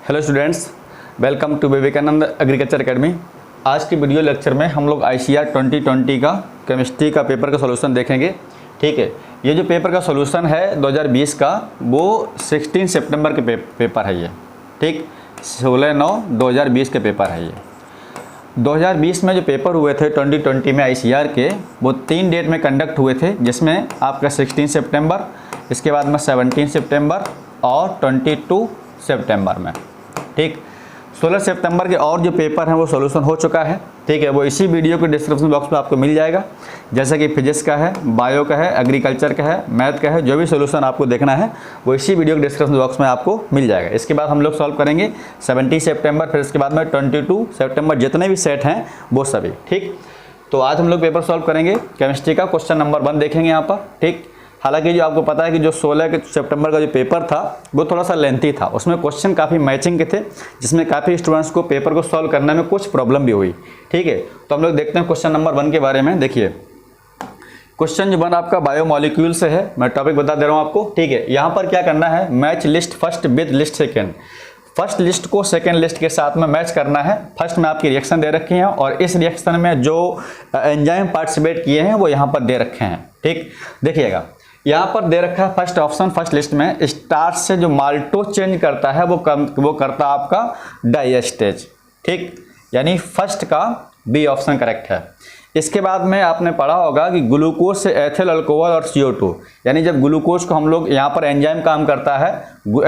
Hello students, welcome to Vivekananda agriculture academy. आज की video lecture में हम लोग ICAR 2020 का केमिस्ट्री का पेपर का सॉल्यूशन देखेंगे। ठीक है, ये जो पेपर का सॉल्यूशन है 2020 का, वो 16 सितंबर के पेपर है ये। ठीक, 16/9/2020 के पेपर है ये। 2020 में जो पेपर हुए थे 2020 में ICAR के, वो 3 डेट में कंडक्ट हुए थे, जिसमें आपका 16 सितंबर, इसके बाद में 17 सितंबर और 22 सितंबर में। ठीक, 16 सितंबर के और जो पेपर हैं वो सॉल्यूशन हो चुका है। ठीक है, वो इसी वीडियो के डिस्क्रिप्शन बॉक्स में आपको मिल जाएगा। जैसे कि फिजिक्स का है, बायो का है, एग्रीकल्चर का है, मैथ का है, जो भी सॉल्यूशन आपको देखना है वो इसी वीडियो के डिस्क्रिप्शन बॉक्स में आपको मिल जाएगा। इसके बाद हम लोग सॉल्व करेंगे 17 सितंबर, फिर इसके बाद में 22 सितंबर, जितने भी सेट हैं वो सभी। ठीक, तो आज हम लोग पेपर सॉल्व करेंगे केमिस्ट्री का। क्वेश्चन नंबर 1 देखेंगे यहाँ पर। ठीक, हालांकि जो आपको पता है कि जो 16 सितंबर का जो पेपर था वो थोड़ा सा लेंथी था, उसमें क्वेश्चन काफ़ी मैचिंग के थे, जिसमें काफ़ी स्टूडेंट्स को पेपर को सॉल्व करने में कुछ प्रॉब्लम भी हुई। ठीक है, तो हम लोग देखते हैं क्वेश्चन नंबर 1 के बारे में। देखिए, क्वेश्चन जो 1 आपका बायोमॉलिक्यूल से है। मैं टॉपिक बता दे रहा हूँ आपको। ठीक है, यहाँ पर क्या करना है, match list first with list second. First list को सेकेंड लिस्ट के साथ में मैच करना है। फर्स्ट में आपकी रिएक्शन दे रखी है और इस रिएक्शन में जो एंजाइम पार्टिसिपेट किए हैं वो यहाँ पर दे रखे हैं। ठीक, देखिएगा यहाँ पर दे रखा है फर्स्ट ऑप्शन, फर्स्ट लिस्ट में स्टार्च से जो माल्टोज चेंज करता है वो करता है आपका डाइएस्टेज। ठीक, यानी फर्स्ट का बी ऑप्शन करेक्ट है। इसके बाद में आपने पढ़ा होगा कि ग्लूकोज से एथिल अल्कोहल और CO2, यानी जब ग्लूकोज को हम लोग यहाँ पर एंजाइम काम करता है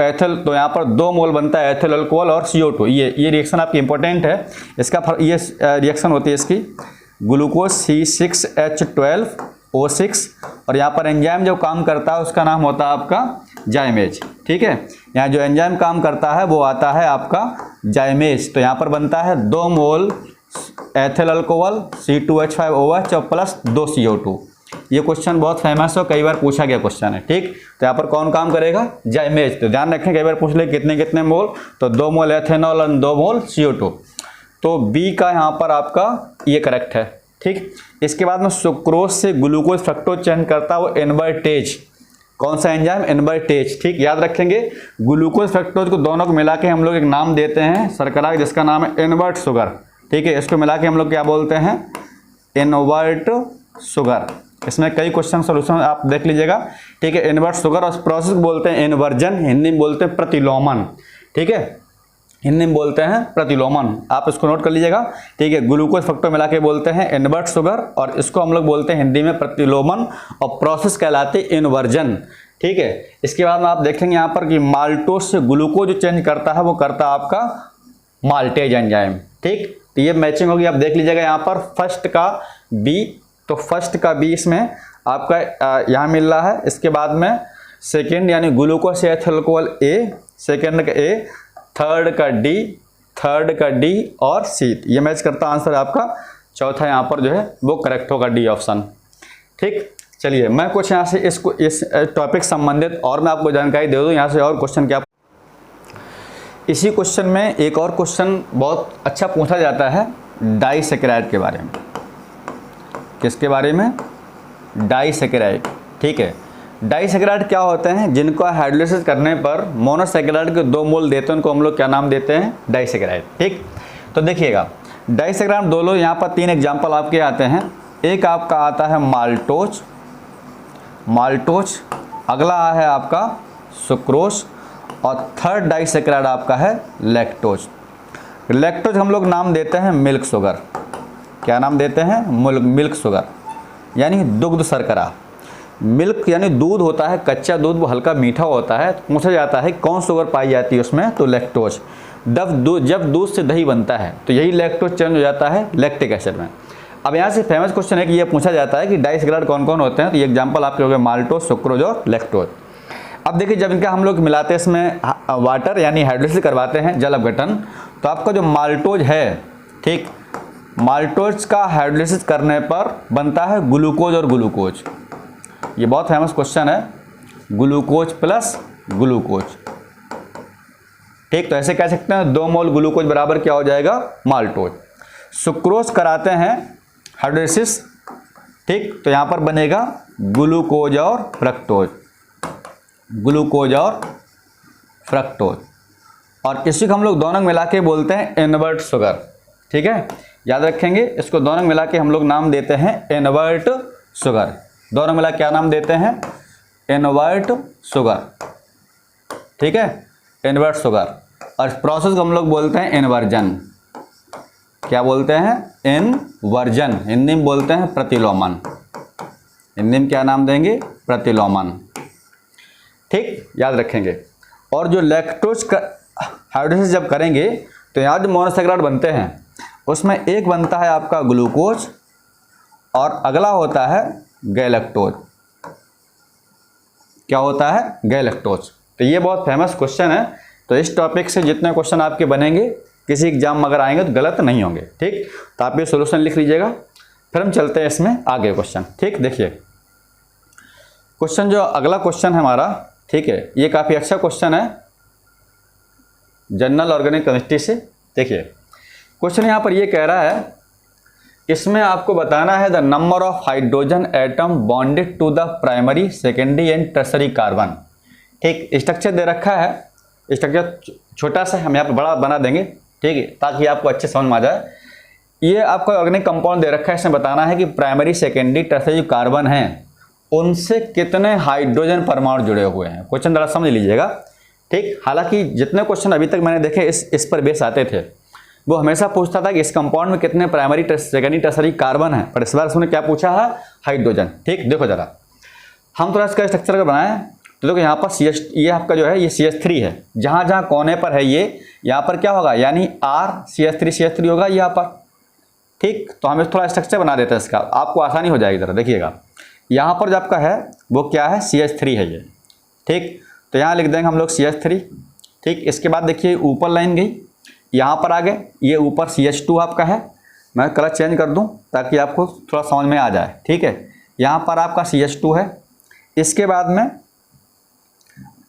एथिल, तो यहाँ पर 2 मोल बनता है एथिल अल्कोहल और CO2। ये रिएक्शन आपकी इंपॉर्टेंट है। इसका ये रिएक्शन होती है इसकी, ग्लूकोज C6H12O6, और यहाँ पर एंजाइम जो काम करता है उसका नाम होता है आपका जाइमेज। ठीक है, यहाँ जो एंजाइम काम करता है वो आता है आपका जाइमेज। तो यहाँ पर बनता है 2 मोल एथिल अल्कोहल C2H5OH और प्लस 2 CO2। ये क्वेश्चन बहुत फेमस है, कई बार पूछा गया क्वेश्चन है। ठीक, तो यहाँ पर कौन काम करेगा, जाइमेज। तो ध्यान रखें, कई बार पूछ ले कितने कितने मोल, तो 2 मोल एथेनॉल और 2 मोल CO2। तो बी का यहाँ पर आपका ये करेक्ट है। ठीक, इसके बाद में सुक्रोज से ग्लूकोज फ्रक्टोज चेंज करता है वो इनवर्टेज। कौन सा एंजाइम, इनवर्टेज। ठीक, याद रखेंगे, ग्लूकोज फ्रक्टोज को दोनों को मिला के हम लोग एक नाम देते हैं शर्करा, जिसका नाम है इनवर्ट शुगर। ठीक है, इसको मिला के हम लोग क्या बोलते हैं, इनवर्ट शुगर। इसमें कई क्वेश्चन सोल्यूशन आप देख लीजिएगा। ठीक है, इनवर्ट शुगर, और प्रोसेस बोलते हैं इन्वर्जन, हिंदी में बोलते हैं प्रतिलोमन। ठीक है, हिंदी में बोलते हैं प्रतिलोमन, आप इसको नोट कर लीजिएगा। ठीक है, ग्लूकोज फ्रक्टोज मिला के बोलते हैं इनवर्ट शुगर, और इसको हम लोग बोलते हैं हिंदी में प्रतिलोमन, और प्रोसेस कहलाते इन्वर्जन। ठीक है, इसके बाद में आप देखेंगे यहाँ पर कि माल्टोज से ग्लूकोज जो चेंज करता है वो करता है आपका माल्टेज एंजाइम। ठीक, तो ये मैचिंग होगी, आप देख लीजिएगा यहाँ पर फर्स्ट का बी, तो फर्स्ट का बी इसमें आपका यहाँ मिल रहा है। इसके बाद में सेकेंड यानी ग्लूकोज से एथिल अल्कोहल ए, सेकेंड का ए, थर्ड का डी और सी। ये मैच करता आंसर आपका चौथा यहाँ पर जो है वो करेक्ट होगा, डी ऑप्शन। ठीक, चलिए मैं कुछ यहाँ से इस टॉपिक संबंधित और मैं आपको जानकारी दे दूँ यहाँ से। और क्वेश्चन क्या, इसी क्वेश्चन में एक और क्वेश्चन बहुत अच्छा पूछा जाता है डाइसैकेराइड के बारे में। किसके बारे में, डाइसैकेराइड। ठीक है, डाइसैकेराइड क्या होते हैं, जिनको हाइड्रोलाइसिस करने पर मोनोसैकेराइड के 2 मोल देते हैं, उनको हम लोग क्या नाम देते हैं, डाइसैकेराइड। ठीक, तो देखिएगा डाइसैकेराइड दो लोग यहाँ पर 3 एग्जाम्पल आपके आते हैं। एक आपका आता है माल्टोज, अगला है आपका सुक्रोज, और थर्ड डाइसैकेराइड आपका है लैक्टोज। लैक्टोज हम लोग नाम देते हैं मिल्क शुगर। क्या नाम देते हैं, मिल्क शुगर, यानी दुग्ध शर्करा। मिल्क यानी दूध होता है, कच्चा दूध, वो हल्का मीठा होता है। पूछा जाता है कौन शुगर पाई जाती है उसमें, तो लैक्टोज। जब दूध से दही बनता है तो यही लैक्टोज चेंज हो जाता है लैक्टिक एसिड में। अब यहाँ से फेमस क्वेश्चन है कि ये पूछा जाता है कि डाइसैकेराइड कौन कौन होते हैं, तो ये एग्जाम्पल आपके हो गए माल्टोज, सुक्रोज और लैक्टोज। अब देखिए, जब इनका हम लोग मिलाते हैं इसमें वाटर यानी हाइड्रोलाइसिस करवाते हैं, जल अपघटन, तो आपका जो माल्टोज है, ठीक, माल्टोज का हाइड्रोलाइसिस करने पर बनता है ग्लूकोज और ग्लूकोज। ये बहुत फेमस क्वेश्चन है, ग्लूकोज प्लस ग्लूकोज। ठीक, तो ऐसे कह सकते हैं 2 मोल ग्लूकोज बराबर क्या हो जाएगा, माल्टोज। सुक्रोज कराते हैं हाइड्रोलाइसिस। ठीक, तो यहाँ पर बनेगा ग्लूकोज और फ्रक्टोज, ग्लूकोज और फ्रक्टोज। और इसी को हम लोग दोनों मिला के बोलते हैं इनवर्ट शुगर। ठीक है, याद रखेंगे, इसको दोनों मिला के हम लोग नाम देते हैं इनवर्ट शुगर। दोनों मिला क्या नाम देते हैं? Invert sugar. ठीक है, इनवर्ट शुगर। और इस प्रोसेस को हम लोग बोलते हैं इन्वर्जन। क्या बोलते हैं? इन्वर्जन। हिंदी में बोलते हैं प्रतिलोमन। हिंदी में क्या नाम देंगे? प्रतिलोमन। ठीक, याद रखेंगे। और जो लैक्टोज का हाइड्रोलिसिस जब करेंगे तो यहाँ जो मोनोसैकेराइड बनते हैं उसमें एक बनता है आपका ग्लूकोज और अगला होता है गैलेक्टोज। क्या होता है? गैलेक्टोज। तो ये बहुत फेमस क्वेश्चन है, तो इस टॉपिक से जितने क्वेश्चन आपके बनेंगे किसी एग्जाम में अगर आएंगे तो गलत नहीं होंगे। ठीक, तो आप ये सॉल्यूशन लिख लीजिएगा, फिर हम चलते हैं इसमें आगे क्वेश्चन। ठीक, देखिए क्वेश्चन जो अगला क्वेश्चन है हमारा, ठीक है, ये काफ़ी अच्छा क्वेश्चन है जनरल ऑर्गेनिक केमिस्ट्री से। देखिए क्वेश्चन यहाँ पर ये कह रहा है, इसमें आपको बताना है the number of hydrogen atom bonded to the primary, secondary and tertiary carbon. ठीक, स्ट्रक्चर दे रखा है, स्ट्रक्चर छोटा सा हम यहाँ पर बड़ा बना देंगे, ठीक है, ताकि आपको अच्छे समझ में आ जाए। ये आपको ऑर्गेनिक कंपाउंड दे रखा है, इसमें बताना है कि प्राइमरी, सेकेंडरी, टर्सरी जो कार्बन हैं उनसे कितने हाइड्रोजन परमाणु जुड़े हुए हैं। क्वेश्चन जरा समझ लीजिएगा। ठीक, हालांकि जितने क्वेश्चन अभी तक मैंने देखे इस पर बेस आते थे, वो हमेशा पूछता था कि इस कंपाउंड में कितने प्राइमरी, सेकेंडरी, टर्सरी कार्बन है, पर इस बार उसने क्या पूछा है? हाइड्रोजन। ठीक, देखो जरा हम थोड़ा इसका स्ट्रक्चर अगर बनाएं तो देखो यहाँ पर ये आपका जो है ये CH3 है, जहाँ जहाँ कोने पर है ये, यहाँ पर क्या होगा? यानी CH3 होगा यहाँ पर। ठीक, तो हम थोड़ा स्ट्रक्चर बना देते हैं इसका, आपको आसानी हो जाएगी। जरा देखिएगा, यहाँ पर जो आपका है वो क्या है? CH3 है ये। ठीक, तो यहाँ लिख देंगे हम लोग CH3। ठीक, इसके बाद देखिए ऊपर लाइन गई, यहाँ पर आ गए, ये ऊपर CH2 आपका है। मैं कलर चेंज कर दूँ ताकि आपको थोड़ा समझ में आ जाए। ठीक है, यहाँ पर आपका CH2 है। इसके बाद में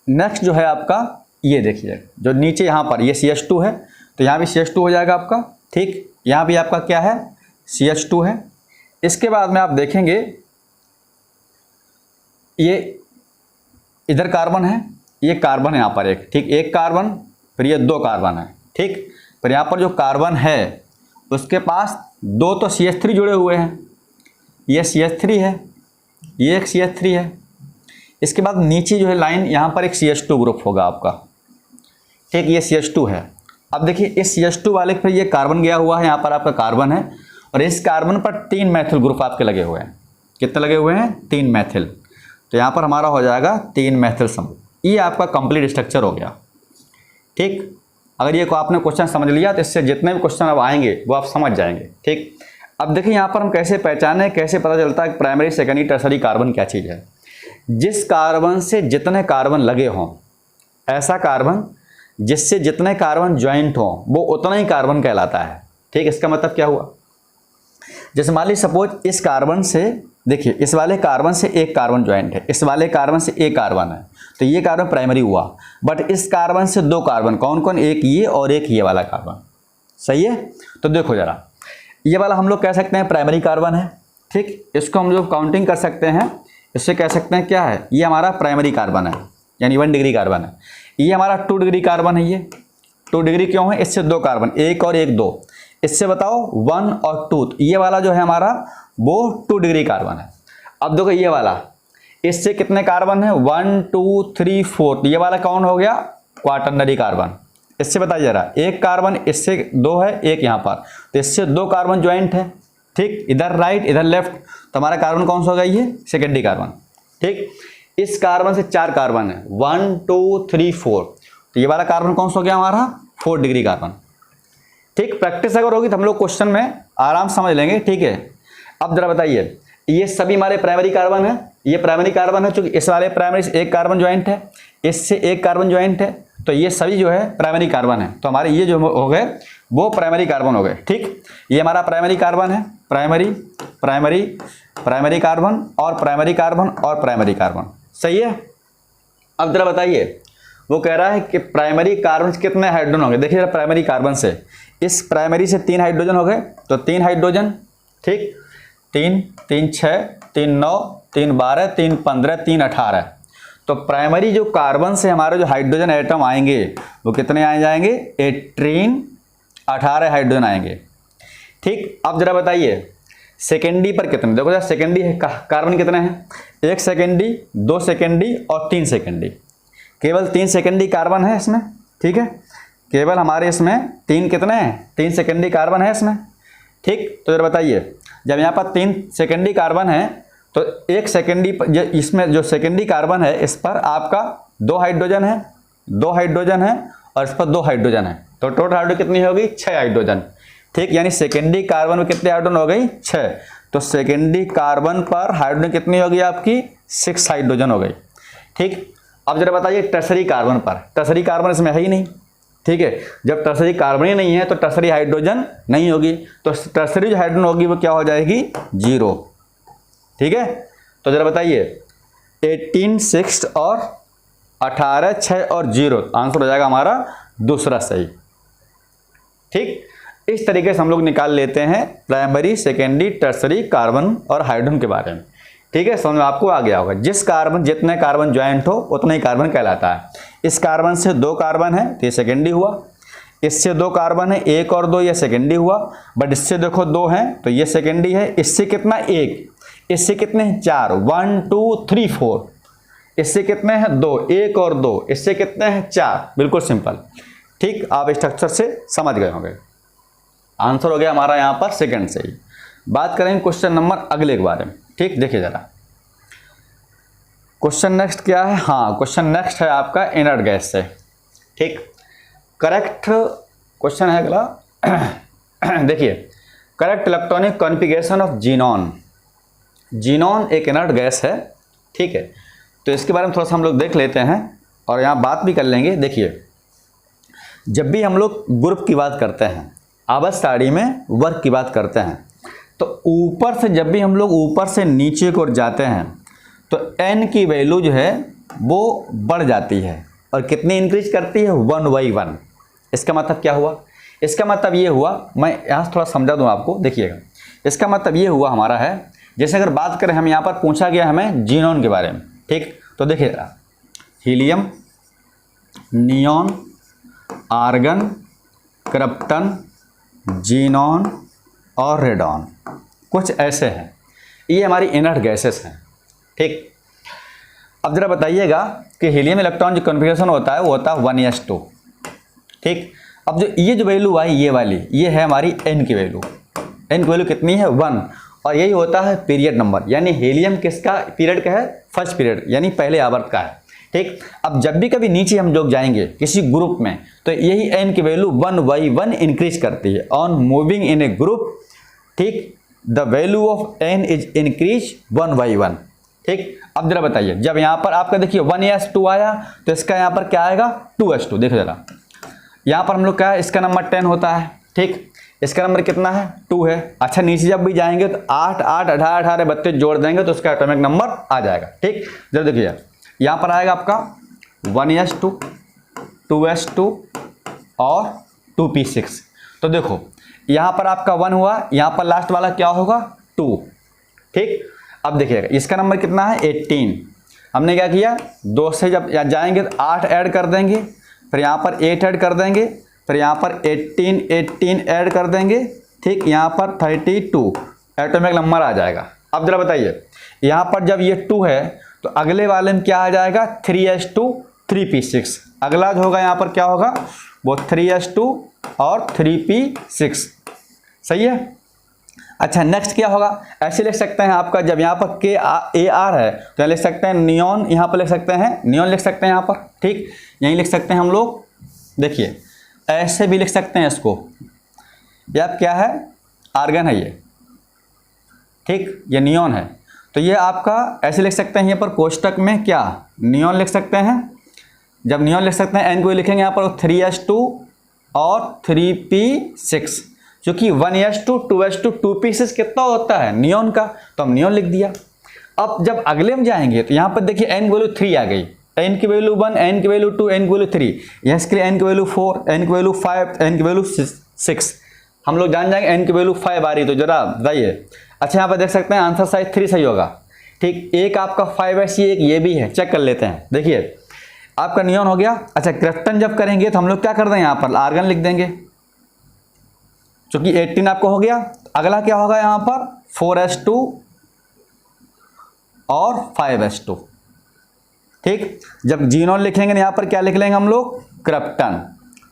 नेक्स्ट जो है आपका ये देखिए, जो नीचे यहाँ पर ये CH2 है, तो यहाँ भी CH2 हो जाएगा आपका। ठीक, यहाँ भी आपका क्या है? CH2 है। इसके बाद में आप देखेंगे ये इधर कार्बन है, ये कार्बन है यहाँ पर एक। ठीक, एक कार्बन, फिर ये दो कार्बन है। ठीक, पर यहाँ पर जो कार्बन है उसके पास दो तो CH3 जुड़े हुए हैं, ये CH3 है, ये एक CH3 है। इसके बाद नीचे जो है लाइन, यहाँ पर एक CH2 ग्रुप होगा आपका। ठीक, ये CH2 है। अब देखिए इस CH2 वाले पर ये कार्बन गया हुआ है, यहाँ पर आपका कार्बन है, और इस कार्बन पर 3 मैथिल ग्रुप आपके लगे हुए हैं। कितने लगे हुए हैं? 3 मैथिल। तो यहाँ पर हमारा हो जाएगा 3 मैथिल समूह। ये आपका कंप्लीट स्ट्रक्चर हो गया। ठीक, अगर ये को आपने क्वेश्चन समझ लिया तो इससे जितने भी क्वेश्चन अब आएंगे वो आप समझ जाएंगे। ठीक, अब देखिए यहाँ पर हम कैसे पहचाने, कैसे पता चलता है प्राइमरी, सेकेंडरी, टर्सरी कार्बन क्या चीज़ है। जिस कार्बन से जितने कार्बन लगे हों, ऐसा कार्बन जिससे जितने कार्बन ज्वाइंट हों वो उतना ही कार्बन कहलाता है। ठीक, इसका मतलब क्या हुआ? जैसे मान लीजिए सपोज इस कार्बन से, देखिए इस वाले कार्बन से एक कार्बन ज्वाइंट है, इस वाले कार्बन से एक कार्बन है, तो ये कार्बन प्राइमरी हुआ। बट इस कार्बन से 2 कार्बन, कौन कौन? एक ये और एक ये वाला कार्बन। सही है, तो देखो जरा, ये वाला हम लोग कह सकते हैं प्राइमरी कार्बन है। ठीक, इसको हम लोग काउंटिंग कर सकते हैं, इससे कह सकते हैं क्या है? ये हमारा प्राइमरी कार्बन है, यानी 1 डिग्री कार्बन है। ये हमारा 2 डिग्री कार्बन है। ये 2 डिग्री क्यों है? इससे 2 कार्बन, एक और एक 2, इससे बताओ 1 और 2, तो ये वाला जो है हमारा वो 2 डिग्री कार्बन है। अब देखो ये वाला, इससे कितने कार्बन है? 1 2 3 4, तो ये वाला कौन हो गया? Quaternary carbon. इससे बताइए जरा, एक कार्बन इससे 2 है, एक यहाँ पर, तो इससे 2 कार्बन ज्वाइंट है। ठीक, इधर राइट इधर लेफ्ट, तो हमारा कार्बन कौन सा होगा? ये सेकेंडरी कार्बन। ठीक, इस कार्बन से 4 कार्बन है, 1 2 3 4, तो ये वाला कार्बन कौन सा हो गया हमारा? 4 डिग्री कार्बन। ठीक, प्रैक्टिस अगर होगी तो हम लोग क्वेश्चन में आराम समझ लेंगे। ठीक है, अब जरा बताइए, ये सभी हमारे प्राइमरी कार्बन है, ये प्राइमरी कार्बन है, चूंकि इस वाले प्राइमरी से एक कार्बन ज्वाइंट है, इससे एक कार्बन ज्वाइंट है, तो ये सभी जो है प्राइमरी कार्बन है, तो हमारे ये जो हो गए वो प्राइमरी कार्बन हो गए। ठीक, ये हमारा प्राइमरी कार्बन है, प्राइमरी प्राइमरी प्राइमरी कार्बन और प्राइमरी कार्बन और प्राइमरी कार्बन। सही है। अब जरा बताइए, वो कह रहा है कि प्राइमरी कार्बन से कितने हाइड्रोजन होंगे। देखिए प्राइमरी कार्बन से, इस प्राइमरी से 3 हाइड्रोजन हो गए, तो 3 हाइड्रोजन। ठीक, 3 3 6 3 9 3 12 3 15 3 18, तो प्राइमरी जो कार्बन से हमारे जो हाइड्रोजन एटम आएंगे वो कितने आ जाएंगे, 18 हाइड्रोजन आएंगे। ठीक, अब जरा बताइए सेकेंडरी पर कितने, देखो जरा सेकेंडरी कार्बन कितने हैं, 1 सेकेंडरी, 2 सेकेंडरी और 3 सेकेंडरी। केवल 3 सेकेंडरी कार्बन है इसमें, ठीक है, केवल हमारे इसमें 3 कितने हैं, 3 सेकेंडरी कार्बन है इसमें। ठीक, तो जरा बताइए जब यहाँ पर 3 सेकेंडरी कार्बन है तो 1 सेकेंडरी इसमें जो सेकेंडरी कार्बन है इस पर आपका 2 हाइड्रोजन है, 2 हाइड्रोजन है और इस पर 2 हाइड्रोजन है, तो टोटल हाइड्रोजन कितनी होगी, 6 हाइड्रोजन। ठीक, यानी सेकेंडरी कार्बन में कितने हाइड्रोजन हो गई, 6। तो सेकेंडरी कार्बन पर हाइड्रोजन कितनी होगी आपकी, 6 हाइड्रोजन हो गई। ठीक, अब जरा बताइए टर्सरी कार्बन पर, टर्सरी कार्बन इसमें है ही नहीं। ठीक है, जब टर्सरी कार्बन ही नहीं है तो टर्सरी हाइड्रोजन नहीं होगी, तो टर्सरी जो हाइड्रोजन होगी वो क्या हो जाएगी, 0। ठीक है, तो जरा बताइए 18 6 और 18 6 और 0, आंसर हो जाएगा हमारा दूसरा सही। ठीक, इस तरीके से हम लोग निकाल लेते हैं प्राइमरी, सेकेंडरी, टर्सरी कार्बन और हाइड्रोजन के बारे में। ठीक है, समझ में आपको आ गया होगा। जितने कार्बन ज्वाइंट हो उतना ही कार्बन कहलाता है। इस कार्बन से 2 कार्बन है तो ये सेकेंडरी हुआ, इससे 2 कार्बन है 1 और 2 ये सेकेंडरी हुआ, बट इससे देखो 2 हैं तो ये सेकेंडरी है। इससे कितना 1, इससे कितने हैं 4, 1 2 3 4, इससे कितने हैं 2, 1 और 2, इससे कितने हैं 4, बिल्कुल सिंपल। ठीक, आप स्ट्रक्चर से समझ गए होंगे। आंसर हो गया हमारा यहाँ पर सेकंड से ही। बात करेंगे क्वेश्चन नंबर अगले के बारे में। ठीक, देखिए जरा क्वेश्चन नेक्स्ट क्या है, हाँ क्वेश्चन नेक्स्ट है आपका इनर्ट गैस से। ठीक, करेक्ट क्वेश्चन है अगला। देखिए correct electronic configuration of xenon. Xenon एक इनर्ट गैस है, ठीक है, तो इसके बारे में थोड़ा सा हम लोग देख लेते हैं और यहाँ बात भी कर लेंगे। देखिए जब भी हम लोग ग्रुप की बात करते हैं, आवर्त सारणी में वर्क की बात करते हैं, तो ऊपर से जब भी हम लोग ऊपर से नीचे की ओर जाते हैं तो n की वैल्यू जो है वो बढ़ जाती है और कितनी इंक्रीज करती है, 1/1। इसका मतलब क्या हुआ, इसका मतलब ये हुआ, मैं यहाँ थोड़ा समझा दूँ आपको। देखिएगा इसका मतलब ये हुआ हमारा है, जैसे अगर बात करें हम यहाँ पर पूछा गया हमें जीनॉन के बारे में। ठीक, तो देखिएगा helium, neon, argon, krypton, xenon और रेडॉन, कुछ ऐसे हैं, ये हमारी इनर्ट गैसेस हैं। ठीक, अब जरा बताइएगा कि हीलियम इलेक्ट्रॉन जो कॉन्फ़िगरेशन होता है वो होता है 1s2। ठीक, अब जो वैल्यू आई ये वाली, ये है हमारी n की वैल्यू। n की वैल्यू कितनी है, 1, और यही होता है पीरियड नंबर, यानी हीलियम किसका पीरियड का है, फर्स्ट पीरियड यानी पहले आवर्त का है। ठीक, अब जब भी कभी नीचे हम लोग जाएंगे किसी ग्रुप में तो यही n की वैल्यू 1/1 इंक्रीज करती है on moving in a group. ठीक, the value of n is increase 1/1। ठीक, अब जरा बताइए जब यहाँ पर आपका देखिए 1s2 आया तो इसका यहाँ पर क्या आएगा, 2s2। देखो जरा यहाँ पर हम लोग क्या है, इसका नंबर 10 होता है। ठीक, इसका नंबर कितना है, 2 है। अच्छा नीचे जब भी जाएंगे तो 8 8 18 18 32 जोड़ देंगे तो उसका एटॉमिक नंबर आ जाएगा। ठीक, जरा देखिए यहाँ पर आएगा आपका 1s2, 2s2 और 2p6। तो देखो यहाँ पर आपका 1 हुआ, यहाँ पर लास्ट वाला क्या होगा, 2। ठीक, अब देखिएगा इसका नंबर कितना है, 18। हमने क्या किया, 2 से जब जाएंगे तो 8 ऐड कर देंगे, फिर यहाँ पर 8 ऐड कर देंगे, फिर यहाँ पर 18 ऐड कर देंगे। ठीक, यहाँ पर 32 एटॉमिक नंबर आ जाएगा। अब जरा बताइए यहाँ पर जब ये 2 है तो अगले वाले में क्या आ जाएगा, 3s2 3p6। अगला जो होगा यहाँ पर क्या होगा, वो 3s2 और 3p6। सही है। अच्छा नेक्स्ट क्या होगा, ऐसे लिख सकते हैं आपका जब यहाँ पर KAR है तो यहाँ लिख सकते हैं नियॉन, यहाँ पर लिख सकते हैं नियॉन, लिख सकते हैं यहाँ पर। ठीक, यहीं लिख सकते हैं हम लोग। देखिए ऐसे भी लिख सकते हैं इसको, ये आप क्या है, आर्गन है ये। ठीक, ये नियॉन है, तो ये आपका ऐसे लिख सकते हैं यहाँ पर कोष्टक में क्या, नियॉन लिख सकते हैं। जब नियॉन लिख सकते हैं n को लिखेंगे यहाँ पर 3s2 और 3p6, क्योंकि 1s2 2s2 2p6 कितना होता है नियॉन का, तो हम नियॉन लिख दिया। अब जब अगले में जाएंगे तो यहाँ पर देखिए n की वैल्यू 3 आ गई, n की वैल्यू 1, n की वैल्यू 2, n की वैल्यू 3, यहाँ इसके लिए n की वैल्यू 4, n की वैल्यू 5, n की वैल्यू 6। हम लोग जान जाएंगे n की वैल्यू 5 आ रही, तो जरा बताइए। अच्छा यहाँ पर देख सकते हैं आंसर शायद 3 सही होगा, ठीक, एक आपका 5s एक ये भी है, चेक कर लेते हैं। देखिए आपका नियॉन हो गया। अच्छा, क्रिप्टन जब करेंगे तो हम लोग क्या कर दें, यहाँ पर आर्गन लिख देंगे, क्योंकि 18 आपको हो गया। अगला क्या होगा यहाँ पर 4s2 और 5s2। ठीक, जब जीनोन लिखेंगे यहाँ पर क्या लिख लेंगे हम लोग, क्रिप्टन।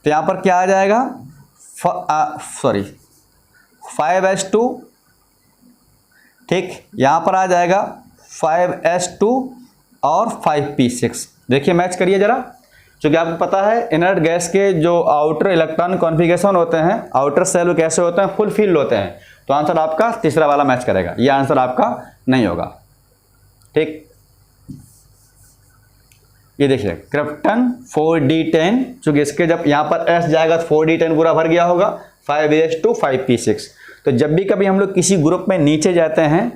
तो यहाँ पर क्या आ जाएगा, 5s2। ठीक, यहाँ पर आ जाएगा 5s2 और 5p6। देखिए मैच करिए जरा, क्योंकि आपको पता है इनर्ट गैस के जो आउटर इलेक्ट्रॉन कॉन्फ़िगरेशन होते हैं, आउटर सेल कैसे होते हैं, फुल फील्ड होते हैं। तो आंसर आपका तीसरा वाला मैच करेगा, ये आंसर आपका नहीं होगा। ठीक, ये देखिए क्रिप्टन 4d10, चूंकि इसके जब यहाँ पर s जाएगा तो 4d10 पूरा भर गया होगा, 5s2 5p6। तो जब भी कभी हम लोग किसी ग्रुप में नीचे जाते हैं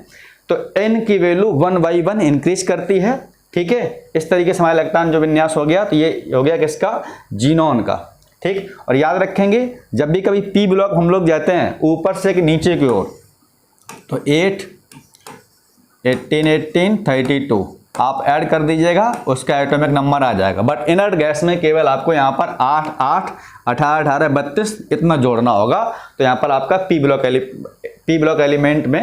तो n की वैल्यू 1 by 1 इंक्रीज करती है। ठीक है, इस तरीके से हमारा इलेक्ट्रॉन जो विन्यास हो गया, तो ये हो गया किसका, जीनोन का। ठीक, और याद रखेंगे जब भी कभी p ब्लॉक हम लोग जाते हैं ऊपर से कि नीचे की ओर, तो 8 18 18 32 आप ऐड कर दीजिएगा, उसका एटॉमिक नंबर आ जाएगा। बट इनर्ट गैस में केवल आपको यहाँ पर 8 8 18 18 32 इतना जोड़ना होगा। तो यहाँ पर आपका पी ब्लॉक एलिमेंट में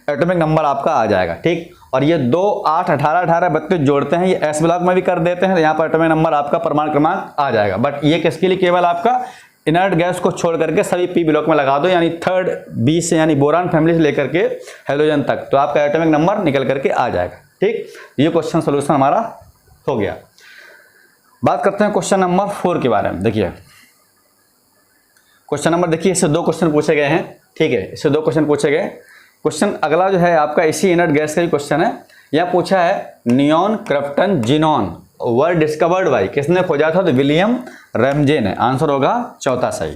एटॉमिक नंबर आपका आ जाएगा। ठीक, और ये 2 8 18 18 32 जोड़ते हैं, ये एस ब्लॉक में भी कर देते हैं, तो यहाँ पर एटॉमिक नंबर आपका परमाणु क्रमांक आ जाएगा। बट ये किसके लिए, केवल आपका इनर्ट गैस को छोड़ करके सभी पी ब्लॉक में लगा दो, यानी थर्ड बी से, यानी बोरान फैमिली से लेकर के हाइड्रोजन तक, तो आपका एटॉमिक नंबर निकल करके आ जाएगा। ठीक, ये क्वेश्चन सोल्यूशन हमारा हो गया। बात करते हैं क्वेश्चन नंबर 4 के बारे में। देखिए क्वेश्चन नंबर, देखिए इससे 2 क्वेश्चन पूछे गए हैं। ठीक है, इससे 2 क्वेश्चन पूछे गए। क्वेश्चन अगला जो है आपका इसी इनर्ट गैस का ही क्वेश्चन है। यह पूछा है neon krypton xenon were discovered by, किसने खोजा था, तो विलियम रैमजे ने। आंसर होगा चौथा सही।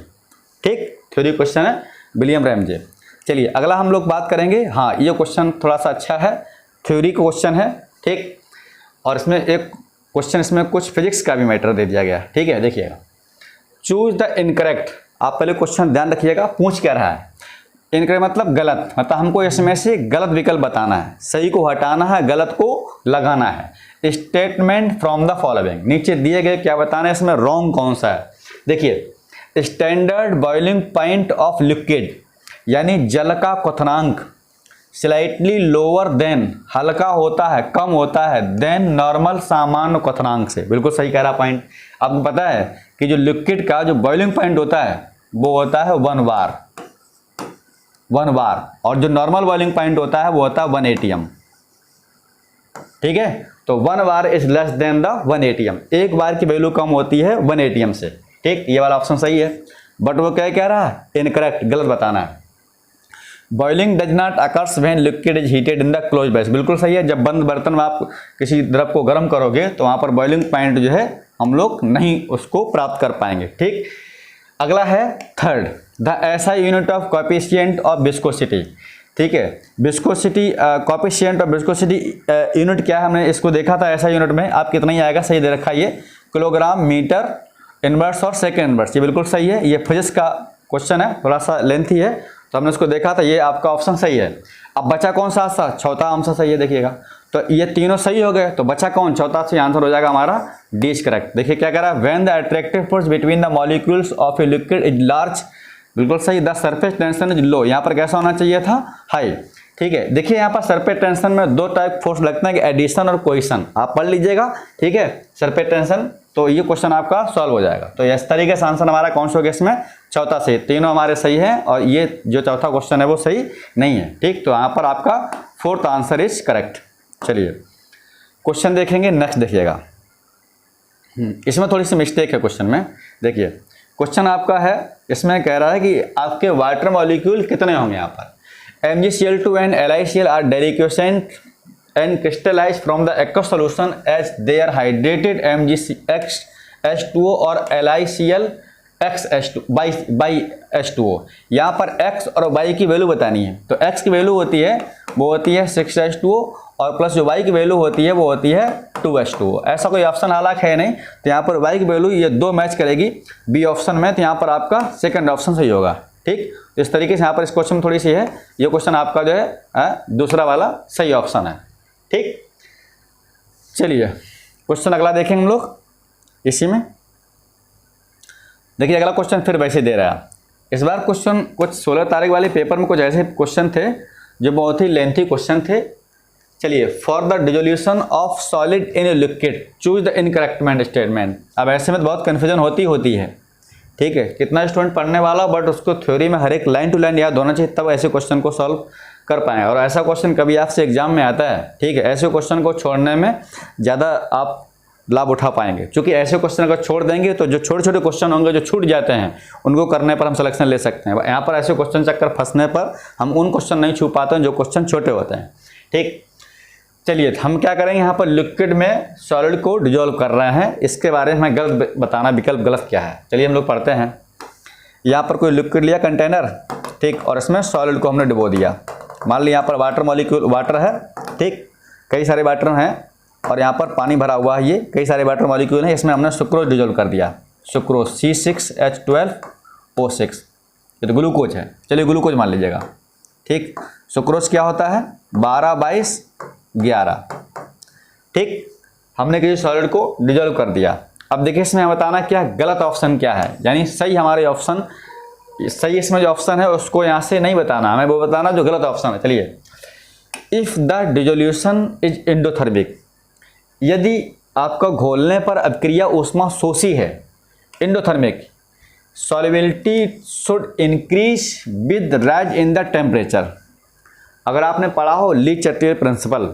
ठीक, थ्योरी क्वेश्चन है, विलियम रैमजे। चलिए अगला हम लोग बात करेंगे। हाँ, ये क्वेश्चन थोड़ा सा अच्छा है, थ्योरी क्वेश्चन है। ठीक, और इसमें एक क्वेश्चन, इसमें कुछ फिजिक्स का भी मैटर दे दिया गया। ठीक है, देखिएगा, चूज द इनकरेक्ट। आप पहले क्वेश्चन ध्यान रखिएगा, पूछ क्या रहा है। इनकरेक्ट मतलब गलत, मतलब हमको इसमें से गलत विकल्प बताना है, सही को हटाना है, गलत को लगाना है। स्टेटमेंट फ्रॉम द फॉलोइंग, नीचे दिए गए क्या बताना है, इसमें रॉन्ग कौन सा है। देखिए standard boiling point of liquid, यानी जल का क्वथनांक स्लाइटली लोअर देन, हल्का होता है, कम होता है, देन नॉर्मल सामान्य क्वथनांक से। बिल्कुल सही कह रहा पॉइंट। आपको पता है कि जो लिक्विड का जो बॉइलिंग पॉइंट होता है वो होता है 1 बार, और जो नॉर्मल बॉइलिंग पॉइंट होता है वो होता है 1 atm। ठीक है, तो 1 bar is less than the 1 atm, एक बार की वैल्यू कम होती है 1 atm से। ठीक, ये वाला ऑप्शन सही है। बट वो क्या कह रहा है, इनकरेक्ट, गलत बताना है। Boiling does not occurs when liquid is heated in the close base, बिल्कुल सही है। जब बंद बर्तन में आप किसी द्रव को गर्म करोगे तो वहां पर बॉइलिंग पॉइंट जो है हम लोग नहीं उसको प्राप्त कर पाएंगे। ठीक, अगला है third, the SI unit of coefficient of viscosity. ठीक है, viscosity coefficient of viscosity unit क्या है, हमने इसको देखा था एसआई यूनिट में। आप कितना ही आएगा, सही दे रखा है, ये किलोग्राम मीटर इनवर्स और सेकेंड इनवर्स, ये बिल्कुल सही है। ये फिजिक्स का क्वेश्चन है, थोड़ा सा लेंथी है, तो हमने इसको देखा था, ये आपका ऑप्शन सही है। अब बचा कौन सा, चौथा आंसर सही है। देखिएगा, तो ये तीनों सही हो गए, तो बचा कौन, चौथा से आंसर हो जाएगा हमारा डी इज करेक्ट। देखिए क्या कह रहा है, when the attractive force between the molecules of a liquid is large, बिल्कुल सही। The surface tension is low, यहाँ पर कैसा होना चाहिए था, हाई। ठीक है, देखिए यहाँ पर सरफेस टेंशन में 2 टाइप फोर्स लगते हैं, एडिशन और कोइशन, आप पढ़ लीजिएगा। ठीक है, सरफेस टेंशन, तो ये क्वेश्चन आपका सॉल्व हो जाएगा। तो इस तरीके से आंसर हमारा कौन सा हो गया, इसमें चौथा सही, तीनों हमारे सही हैं, और ये जो चौथा क्वेश्चन है वो सही नहीं है। ठीक, तो यहाँ पर आपका 4th आंसर इज करेक्ट। चलिए क्वेश्चन देखेंगे, नेक्स्ट देखिएगा। इसमें थोड़ी सी मिस्टेक है क्वेश्चन में। देखिए क्वेश्चन आपका है, इसमें कह रहा है कि आपके वाटर मॉलिक्यूल कितने होंगे। यहाँ पर MgCl2 and LiCl are deliquescent and crystallize from the aqueous solution as they are hydrated MgX और LiCl by H2O। यहाँ पर X और Y की वैल्यू बतानी है। तो X की वैल्यू होती है, वो होती है 6H2O, और प्लस जो Y की वैल्यू होती है वो होती है 2H2O। ऐसा कोई ऑप्शन हालांकि है नहीं, तो यहाँ पर Y की वैल्यू ये 2 मैच करेगी बी ऑप्शन में, तो यहाँ पर आपका सेकंड ऑप्शन सही होगा। ठीक, तो इस तरीके से यहाँ पर इस क्वेश्चन में थोड़ी सी है, ये क्वेश्चन आपका जो है दूसरा वाला सही ऑप्शन है। ठीक, चलिए क्वेश्चन अगला देखेंगे हम लोग इसी में। देखिए अगला क्वेश्चन फिर वैसे दे रहा है। इस बार क्वेश्चन कुछ 16 तारीख वाले पेपर में कुछ ऐसे क्वेश्चन थे जो बहुत ही लेंथी क्वेश्चन थे। चलिए, for the dissolution of solid in a liquid choose the incorrect statement. अब ऐसे में तो बहुत कन्फ्यूजन होती है, ठीक है, कितना स्टूडेंट पढ़ने वाला बट उसको थ्योरी में हर एक लाइन टू लाइन याद होना चाहिए, तब ऐसे क्वेश्चन को सॉल्व कर पाएँ। और ऐसा क्वेश्चन कभी आपसे एग्जाम में आता है, ठीक है, ऐसे क्वेश्चन को छोड़ने में ज़्यादा आप लाभ उठा पाएंगे, क्योंकि ऐसे क्वेश्चन अगर छोड़ देंगे तो जो छोटे छोटे क्वेश्चन होंगे जो छूट जाते हैं उनको करने पर हम सिलेक्शन ले सकते हैं। यहाँ पर ऐसे क्वेश्चन चक्कर फंसने पर हम उन क्वेश्चन नहीं छू पाते हैं जो क्वेश्चन छोटे होते हैं, ठीक। चलिए हम क्या करेंगे, यहाँ पर लिक्विड में सॉलिड को डिजोल्व कर रहे हैं, इसके बारे में गलत बताना, विकल्प गलत क्या है। चलिए हम लोग पढ़ते हैं। यहाँ पर कोई लिक्विड लिया कंटेनर, ठीक, और इसमें सॉलिड को हमने डुबो दिया। मान लीजिए यहाँ पर वाटर मॉलिक्यूल वाटर है, ठीक, कई सारे वाटर हैं, और यहाँ पर पानी भरा हुआ है, ये कई सारे वाटर मॉलिक्यूल हैं, इसमें हमने सुक्रोज डिजोल्व कर दिया। सुक्रोज C6H12O6, ये तो ग्लूकोज है, चलिए ग्लूकोज मान लीजिएगा, ठीक। सुक्रोज क्या होता है 12/11, ठीक। हमने किसी सॉलिड को डिजोल्व कर दिया। अब देखिए इसमें बताना क्या गलत ऑप्शन क्या है, यानी सही हमारे ऑप्शन, सही इसमें जो ऑप्शन है उसको यहाँ से नहीं बताना, हमें वो बताना जो गलत ऑप्शन है। चलिए, if the dissolution is endothermic, यदि आपका घोलने पर अभिक्रिया ऊष्मा शोषी है, endothermic, solubility should increase with rise in the temperature. अगर आपने पढ़ा हो ली चैटलियर प्रिंसिपल,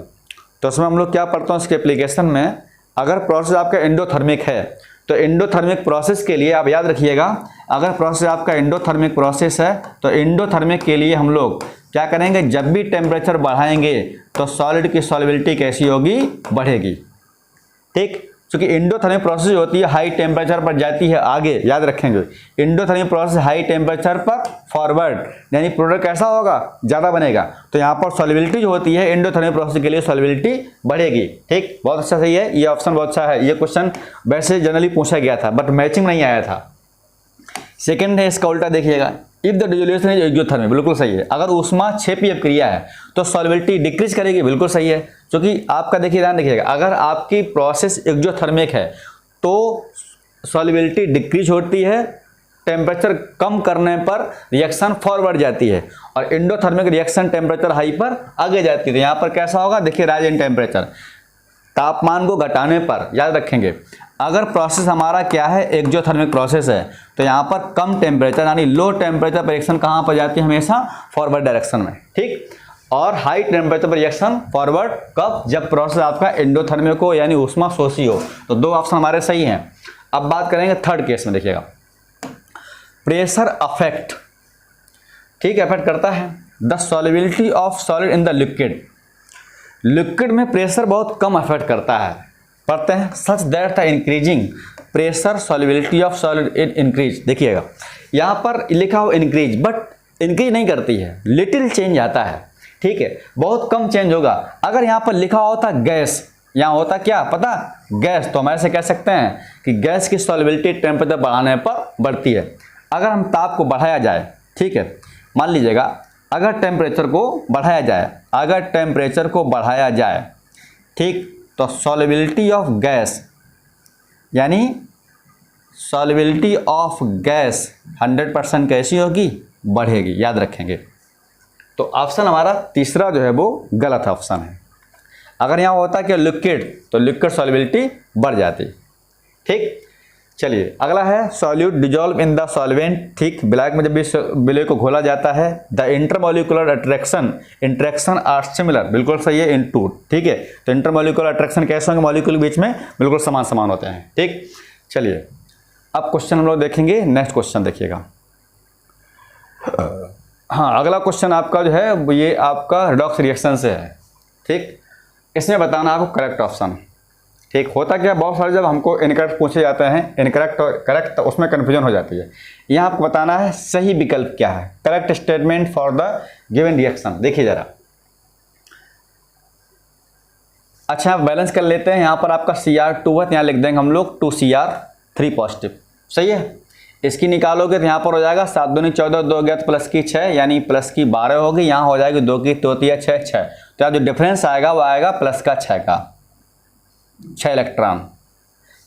तो उसमें हम लोग क्या पढ़ते हैं उसके एप्लीकेशन में, अगर प्रोसेस आपका एंडोथर्मिक है तो एंडोथर्मिक प्रोसेस के लिए आप याद रखिएगा, अगर प्रोसेस आपका एंडोथर्मिक प्रोसेस है तो एंडोथर्मिक के लिए हम लोग क्या करेंगे, जब भी टेम्परेचर बढ़ाएंगे तो सॉलिड की सॉल्युबिलिटी कैसी होगी, बढ़ेगी, ठीक। क्योंकि एंडोथर्मिक प्रोसेस होती है हाई टेम्परेचर पर जाती है आगे, याद रखेंगे, एंडोथर्मिक प्रोसेस हाई टेम्परेचर पर फॉरवर्ड, यानी प्रोडक्ट कैसा होगा, ज़्यादा बनेगा। तो यहाँ पर सॉल्युबिलिटी जो होती है एंडोथर्मिक प्रोसेस के लिए सॉल्युबिलिटी बढ़ेगी, ठीक। बहुत अच्छा, सही है, ये ऑप्शन बहुत अच्छा है। ये क्वेश्चन वैसे जनरली पूछा गया था बट मैचिंग नहीं आया था। सेकेंड है इसका उल्टा देखिएगा, if the dissolution is exothermic, बिल्कुल सही है। अगर ऊष्मा क्षेपीय क्रिया है तो सॉल्युबिलिटी डिक्रीज करेगी, बिल्कुल सही है। क्योंकि आपका देखिए ध्यान रखिएगा, अगर आपकी प्रोसेस एक्सोथर्मिक है तो सॉल्युबिलिटी डिक्रीज होती है, टेम्परेचर कम करने पर रिएक्शन फॉरवर्ड जाती है, और एंडोथर्मिक रिएक्शन टेम्परेचर हाई पर आगे जाती है। तो यहाँ पर कैसा होगा, देखिए राइज इन टेम्परेचर, तापमान को घटाने पर, याद रखेंगे, अगर प्रोसेस हमारा क्या है एक्सोथर्मिक प्रोसेस है तो यहाँ पर कम टेम्परेचर यानी लो टेम्परेचर पर रिएक्शन कहाँ पर जाती है, हमेशा फॉरवर्ड डायरेक्शन में, ठीक। और हाई टेम्परेचर पर रिएक्शन फॉरवर्ड कब, जब प्रोसेस आपका एंडोथर्मिक हो यानी ऊष्मा शोषी हो। तो दो ऑप्शन हमारे सही हैं। अब बात करेंगे थर्ड केस में, देखिएगा प्रेशर अफेक्ट, ठीक, अफेक्ट करता है the solubility of solid in the liquid. Liquid में प्रेशर बहुत कम अफेक्ट करता है, पढ़ते हैं, such that the increasing pressure solubility of solid in increase. देखिएगा यहाँ पर लिखा हो इंक्रीज, बट इंक्रीज नहीं करती है, लिटिल चेंज आता है, ठीक है, बहुत कम चेंज होगा। अगर यहाँ पर लिखा होता गैस, यहाँ होता क्या पता, गैस, तो हम ऐसे कह सकते हैं कि गैस की सॉल्युबिलिटी टेम्परेचर बढ़ाने पर बढ़ती है। अगर हम ताप को बढ़ाया जाए, ठीक है, मान लीजिएगा अगर टेम्परेचर को बढ़ाया जाए, अगर टेम्परेचर को बढ़ाया जाए, ठीक, तो सॉल्युबिलिटी ऑफ गैस यानी सॉल्युबिलिटी ऑफ गैस 100% कैसी होगी, बढ़ेगी, याद रखेंगे। तो ऑप्शन हमारा तीसरा जो है वो गलत ऑप्शन है। अगर यहाँ होता कि लिक्विड, तो लिक्विड सॉल्युबिलिटी बढ़ जाती, ठीक। चलिए अगला है solute dissolve in the solvent, ठीक। ब्लैक में जब भी विलय को घोला जाता है, the intermolecular interaction are similar, बिल्कुल सही है, इन टू, ठीक है। तो इंटरमोलिकुलर अट्रैक्शन कैसे होंगे, मॉलिक्यूल के बीच में बिल्कुल समान समान होते हैं, ठीक। चलिए अब क्वेश्चन हम लोग देखेंगे, नेक्स्ट क्वेश्चन देखिएगा। हाँ, अगला क्वेश्चन आपका जो है ये आपका रिडॉक्स रिएक्शन से है, ठीक। इसमें बताना आपको करेक्ट ऑप्शन, ठीक। होता क्या, बहुत सारे जब हमको इनकरेक्ट पूछे जाते हैं, इनकरेक्ट और करेक्ट, तो उसमें कन्फ्यूजन हो जाती है। यहाँ आपको बताना है सही विकल्प क्या है, correct statement for the given reaction. देखिए जरा, अच्छा बैलेंस कर लेते हैं। यहाँ पर आपका Cr2 है, तो यहाँ लिख देंगे हम लोग 2Cr3 पॉजिटिव, सही है। इसकी निकालोगे तो यहाँ पर हो जाएगा 7 दूनी 14, 2 गया तो प्लस की 6 यानी प्लस की 12 होगी, यहाँ हो जाएगी 2 की 3 6 6, तो यहाँ जो डिफरेंस आएगा वो आएगा प्लस का 6 का 6 इलेक्ट्रॉन,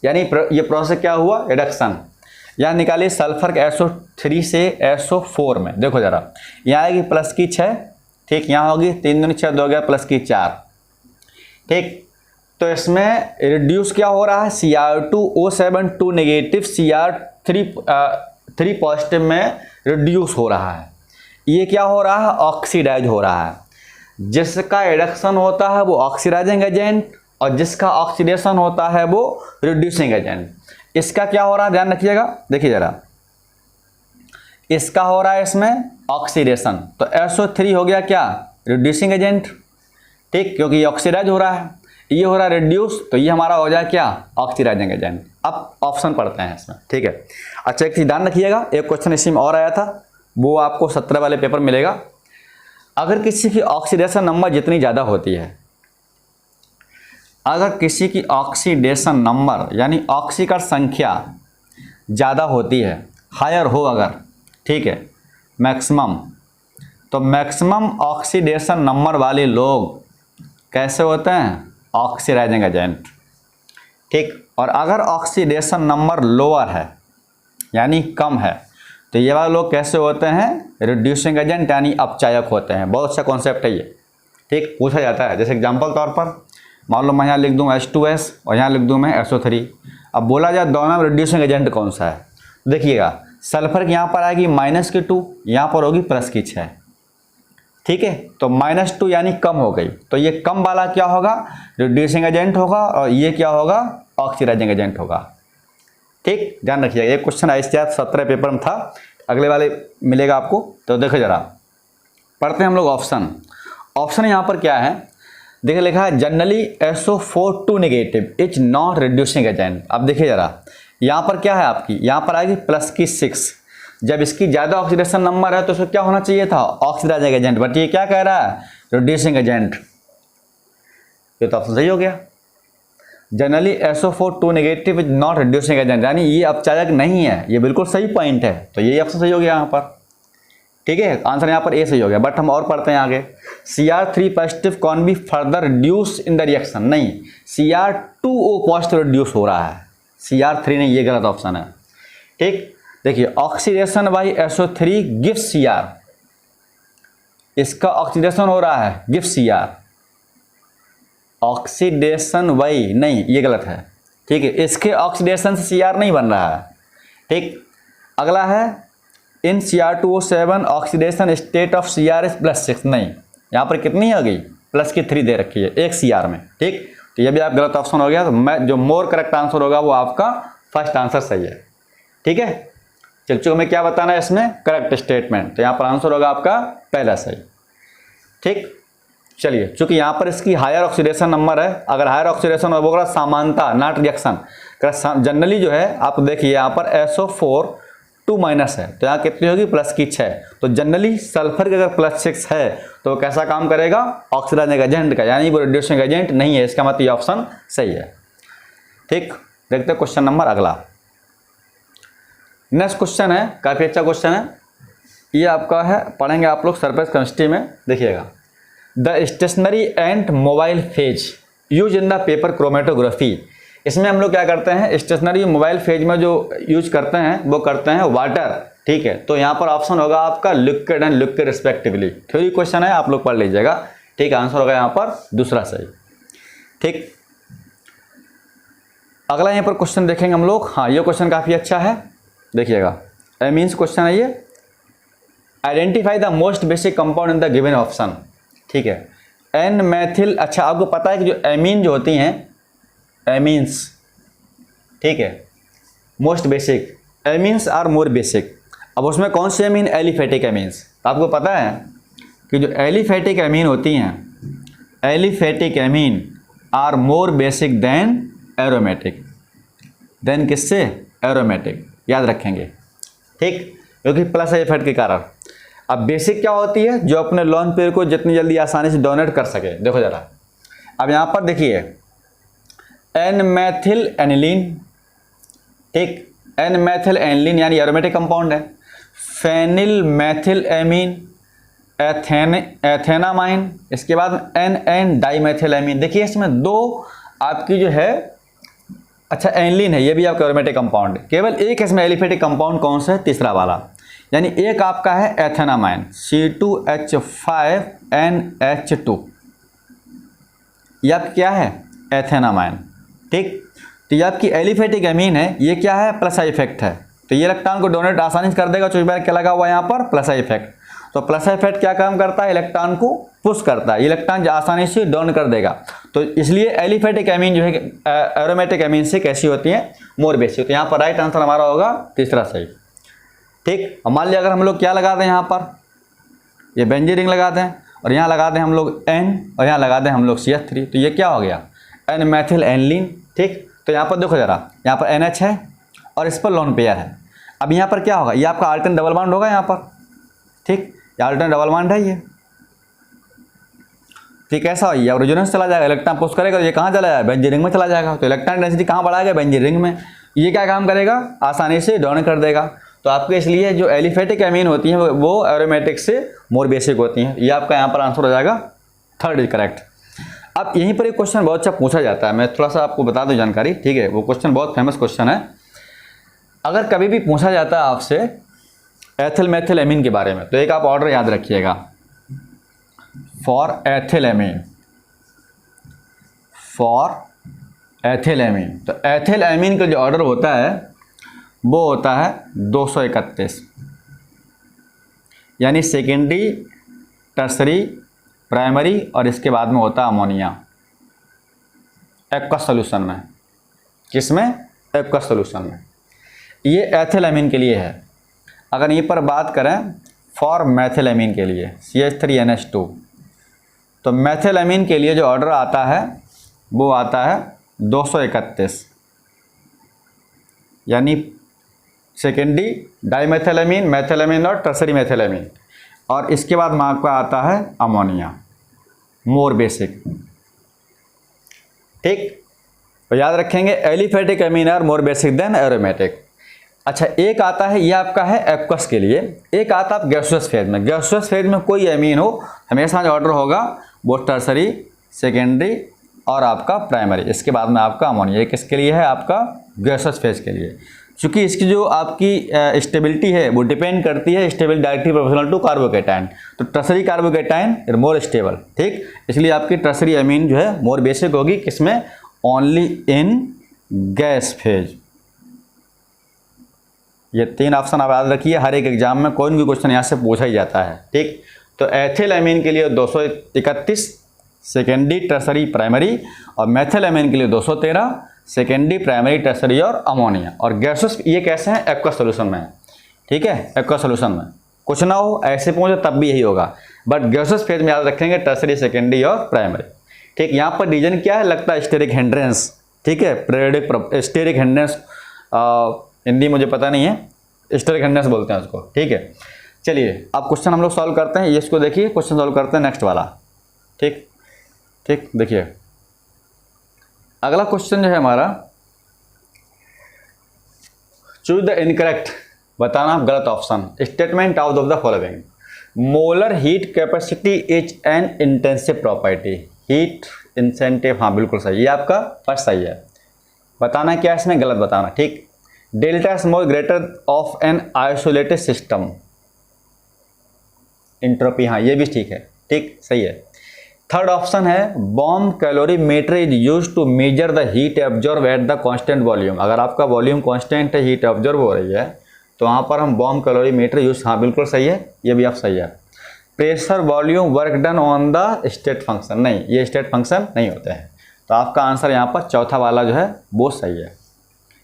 यानी ये प्रोसेस क्या हुआ, रिडक्शन। यहाँ निकालिए सल्फर के SO3 से SO4 में, देखो जरा, यहाँ आएगी प्लस की 6, ठीक, यहाँ होगी 3 दूनी 6, 2 गया प्लस की 4, ठीक। तो इसमें रिड्यूस क्या हो रहा है, Cr2O7 2 नेगेटिव Cr3 पॉजिटिव में रिड्यूस हो रहा है। ये क्या हो रहा है, ऑक्सीडाइज हो रहा है। जिसका रिडक्शन होता है वो ऑक्सीडाइजिंग एजेंट और जिसका ऑक्सीडेशन होता है वो रिड्यूसिंग एजेंट। इसका क्या हो रहा है, ध्यान रखिएगा, देखिए जरा, इसका हो रहा है इसमें ऑक्सीडेशन, तो SO3 हो गया क्या, रिड्यूसिंग एजेंट, ठीक, क्योंकि ये ऑक्सीडाइज हो रहा है। ये हो रहा है रिड्यूस, तो ये हमारा हो जाए क्या, ऑक्सीडाइजिंग एजेंट। अब ऑप्शन पढ़ते हैं इसमें, ठीक है। अच्छा एक चीज ध्यान रखिएगा, एक क्वेश्चन इसी में और आया था, वो आपको 17 वाले पेपर मिलेगा। अगर किसी की ऑक्सीडेशन नंबर जितनी ज़्यादा होती है, अगर किसी की ऑक्सीडेशन नंबर यानी ऑक्सीकरण संख्या ज़्यादा होती है, हायर हो अगर, ठीक है, मैक्सिमम, तो मैक्सिमम ऑक्सीडेशन नंबर वाले लोग कैसे होते हैं, ऑक्सीडाइजिंग एजेंट, ठीक। और अगर ऑक्सीडेशन नंबर लोअर है यानी कम है, तो ये वाले लोग कैसे होते हैं, रिड्यूसिंग एजेंट यानी अपचायक होते हैं। बहुत अच्छा कॉन्सेप्ट है ये, ठीक, पूछा जाता है। जैसे एग्जांपल तौर पर मान लो मैं यहाँ लिख दूँ H2S और यहाँ लिख दूँ मैं SO3। अब बोला जाए दोनों में रिड्यूसिंग एजेंट कौन सा है, देखिएगा सल्फर की यहाँ पर आएगी -2, यहाँ पर होगी +6, ठीक है। तो -2 यानी कम हो गई, तो ये कम वाला क्या होगा, रिड्यूसिंग एजेंट होगा, और ये क्या होगा, ऑक्सीडाइजिंग एजेंट होगा, ठीक। ध्यान रखिएगा, एक क्वेश्चन ऐसे 17 पेपर में था, अगले वाले मिलेगा आपको। तो देखो जरा, पढ़ते हैं हम लोग ऑप्शन। ऑप्शन यहाँ पर क्या है, देखिए लिखा है generally SO4 2 negative is not reducing agent. अब देखिए जरा, यहाँ पर क्या है आपकी, यहाँ पर आएगी +6। जब इसकी ज़्यादा ऑक्सीडेशन नंबर है तो उसको क्या होना चाहिए था, ऑक्सीडाइजिंग एजेंट, बट ये क्या कह रहा है, रिड्यूसिंग एजेंट। ये तो ऑप्शन सही हो गया, generally SO4 2 negative is not reducing agent, यानी ये अपचायक नहीं है। ये बिल्कुल सही पॉइंट है, तो ये ऑप्शन सही हो गया यहाँ पर, ठीक है। आंसर यहाँ पर ए सही हो गया। बट हम और पढ़ते हैं आगे, Cr3 positive can be further reduce in the reaction, नहीं, Cr2O पॉजिटिव रिड्यूस हो रहा है, Cr3 नहीं, ये गलत ऑप्शन है, ठीक। देखिए oxidation by SO3 gives Cr, इसका ऑक्सीडेशन हो रहा है, गिव्स Cr, ऑक्सीडेशन बाई नहीं, ये गलत है, ठीक है। इसके ऑक्सीडेशन से Cr नहीं बन रहा है, ठीक। अगला है इन Cr2O7 oxidation state of Cr is +6, नहीं, यहाँ पर कितनी आ गई, +3 दे रखी है एक Cr में, ठीक। तो ये भी आप गलत ऑप्शन हो गया। तो मैं जो मोर करेक्ट आंसर होगा वो आपका फर्स्ट आंसर सही है, ठीक है। चलो हमें क्या बताना है इसमें, करेक्ट स्टेटमेंट, तो यहाँ पर आंसर होगा आपका पहला सही, ठीक। चलिए, चूंकि यहाँ पर इसकी हायर ऑक्सीडेशन नंबर है, अगर हायर ऑक्सीडेशन हो वो समानता नॉट रिएक्शन, जनरली जो है आप देखिए यहाँ पर SO4 2- है, तो यहाँ कितनी होगी, +6। तो जनरली सल्फर की अगर +6 है तो कैसा काम करेगा, ऑक्सीडाइजिंग एजेंट का, यानी वो रिड्यूसिंग एजेंट नहीं है। इसका मतलब ये ऑप्शन सही है, ठीक। देखते हैं क्वेश्चन नंबर अगला। नेक्स्ट क्वेश्चन है, काफ़ी अच्छा क्वेश्चन है, ये आपका है, पढ़ेंगे आप लोग सरफेस केमिस्ट्री में। देखिएगा, the stationary and mobile phase use in the paper chromatography. इसमें हम लोग क्या करते हैं, स्टेशनरी मोबाइल फेज में जो यूज करते हैं वो करते हैं वाटर, ठीक है। तो यहाँ पर ऑप्शन होगा आपका liquid and liquid respectively. Theory question है, आप लोग पढ़ लीजिएगा, ठीक। आंसर होगा यहाँ पर दूसरा सही, ठीक। अगला यहाँ पर क्वेश्चन देखेंगे हम लोग। हाँ, ये क्वेश्चन काफ़ी अच्छा है, देखिएगा, एमीन्स क्वेश्चन है ये। Identify the most basic compound in the given option, ठीक है। एन मैथिल, अच्छा आपको पता है कि जो एमीन जो होती हैं, एमीन्स, ठीक है, most basic, amines are more basic. अब उसमें कौन से एमीन, एलिफेटिक एमीन्स। आपको पता है कि जो एलिफेटिक एमीन होती हैं, aliphatic amine are more basic than aromatic, than किससे, एरोमेटिक, याद रखेंगे, ठीक, क्योंकि प्लस इफेक्ट के कारण। अब बेसिक क्या होती है, जो अपने लोन पेयर को जितनी जल्दी आसानी से डोनेट कर सके। देखो जरा, अब यहाँ पर देखिए, एन मैथिल एनिलीन, ठीक, एन मैथिल एनिलीन यानी एरोमेटिक कंपाउंड है। फेनिल मैथिल एमीन, एथेनामाइन, इसके बाद एन डाइमेथिलामीन। देखिए इसमें दो आपकी जो है, अच्छा एनलिन है, ये भी आपका एरोमेटिक कंपाउंड है, केवल एक इसमें एलिफेटिक कंपाउंड कौन सा है, तीसरा वाला, यानी एक आपका है एथेनामाइन C2H5NH2, ये आप क्या है एथेनामाइन, ठीक। तो ये आपकी एलिफेटिक एमीन है, ये क्या है प्लस आई इफेक्ट है, तो ये इलेक्ट्रॉन को डोनेट आसानी से कर देगा, चूंकि बार क्या लगा हुआ है यहाँ पर प्लस आई इफेक्ट। तो प्लस आई इफेक्ट क्या काम करता है, इलेक्ट्रॉन को पुश करता है, इलेक्ट्रॉन आसानी से डोन कर देगा। तो इसलिए एलिफेटिक एमीन जो है एरोमेटिक एमीन से कैसी होती है, मोर बेसिक। तो यहाँ पर राइट आंसर हमारा होगा तीसरा सही, ठीक। मान लिया अगर हम लोग क्या लगा दें, यहाँ पर ये बेंजीन रिंग लगा दें और यहाँ लगा दें हम लोग N और यहाँ लगा दें हम लोग CH3, तो ये क्या हो गया N मैथिल एनलिन, ठीक। तो यहाँ पर देखो जरा, यहाँ पर NH है और इस पर लोन पेयर है। अब यहाँ पर क्या होगा, ये आपका आल्टन डबल बॉन्ड होगा यहाँ पर, ठीक, ये आल्टन डबल बॉन्ड है ये, ठीक। ऐसा हो, ये रेजोनेंस चला जाएगा, इलेक्ट्रॉन पुश करेगा तो ये कहाँ चला जाएगा, बेंजीन रिंग में चला जाएगा। तो इलेक्ट्रॉन डेंसिटी कहाँ बढ़ाएगा, बेंजीन रिंग में। ये क्या काम करेगा, आसानी से डोन कर देगा। तो आपके इसलिए जो एलिफेटिक एमीन होती हैं वो एरोमेटिक से मोर बेसिक होती हैं। ये आपका यहाँ पर आंसर हो जाएगा, थर्ड इज करेक्ट। अब यहीं पर एक क्वेश्चन बहुत अच्छा पूछा जाता है, मैं थोड़ा सा आपको बता दूं जानकारी, ठीक है। वो क्वेश्चन बहुत फेमस क्वेश्चन है। अगर कभी भी पूछा जाता है आपसे एथिल मेथिल एमीन के बारे में, तो एक आप ऑर्डर याद रखिएगा, for ethyl amine, for ethyl amine. तो एथिल एमीन का जो ऑर्डर होता है वो होता है 231, यानी सेकेंडरी टर्सरी प्राइमरी और इसके बाद में होता है अमोनिया एक्वस सॉल्यूशन में। किसमें, एक्वस सॉल्यूशन में। ये एथिल एमीन के लिए है। अगर यहीं पर बात करें फॉर मैथिल एमीन के लिए CH3NH2, तो मैथिल एमीन के लिए जो ऑर्डर आता है वो आता है 231, यानी सेकेंडरी डाइमेथिलामीन, मैथिलामीन और टर्सरी मैथिलामीन, और इसके बाद में आपका आता है अमोनिया, मोर बेसिक, ठीक। तो याद रखेंगे aliphatic amine are more basic than aromatic. अच्छा, एक आता है ये आपका है एक्वस के लिए, एक आता है गैसियस फेज में। गैसियस फेज में कोई एमीन हो हमेशा जो ऑर्डर होगा वो टर्सरी, सेकेंडरी और आपका प्राइमरी, इसके बाद में आपका अमोनिया। ये किसके लिए है, आपका गैसियस फेज के लिए। क्योंकि इसकी जो आपकी स्टेबिलिटी है वो डिपेंड करती है stable directly proportional to carbocation. तो टर्सरी कार्बोकेटाइन मोर स्टेबल, ठीक। इसलिए आपकी टर्सरी एमीन जो है मोर बेसिक होगी, किसमें, ओनली इन गैस फेज। ये तीन ऑप्शन आप याद रखिए, हर एक एग्जाम में कोई भी क्वेश्चन यहाँ से पूछा ही जाता है, ठीक। तो एथिल एमीन के लिए 231 सेकेंडरी टर्सरी प्राइमरी, और मैथिल एमीन के लिए 213 सेकेंडरी प्राइमरी टर्सरी और अमोनिया। और गैसेस ये कैसे हैं, एक्वस सॉल्यूशन में है, ठीक है। एक्वस सॉल्यूशन में कुछ ना हो ऐसे पूछे तब भी यही होगा, बट गैसेस फेज में याद रखेंगे टर्सरी, सेकेंडरी और प्राइमरी, ठीक। यहाँ पर रीजन क्या है, लगता है स्टेरिक हिंड्रेंस, ठीक है। पीरियोडिक स्टेरिक हिंड्रेंस हिंदी मुझे पता नहीं है, स्टेरिक हिंड्रेंस बोलते हैं उसको, ठीक है। चलिए अब क्वेश्चन हम लोग सॉल्व करते हैं, ये इसको देखिए, क्वेश्चन सॉल्व करते हैं नेक्स्ट वाला, ठीक ठीक। देखिए अगला क्वेश्चन जो है हमारा, चूज द इनकरेक्ट, बताना गलत option, statement out of the following. Molar heat capacity is an intensive property, heat incentive, हाँ बिल्कुल सही, ये आपका फर्स्ट सही है। बताना क्या है इसमें, गलत बताना, ठीक। Delta small greater of an isolated system, entropy, हाँ ये भी ठीक है, ठीक सही है। थर्ड ऑप्शन है bomb calorimeter is use to measure the heat absorb at the constant volume. अगर आपका वॉल्यूम कांस्टेंट है, हीट एब्जॉर्ब हो रही है, तो वहाँ पर हम बॉम्ब कैलोरीमीटर यूज, हाँ बिल्कुल सही है, ये भी आप सही है। Pressure volume work done on the state function, नहीं ये स्टेट फंक्शन नहीं होते हैं। तो आपका आंसर यहाँ पर चौथा वाला जो है वो सही है,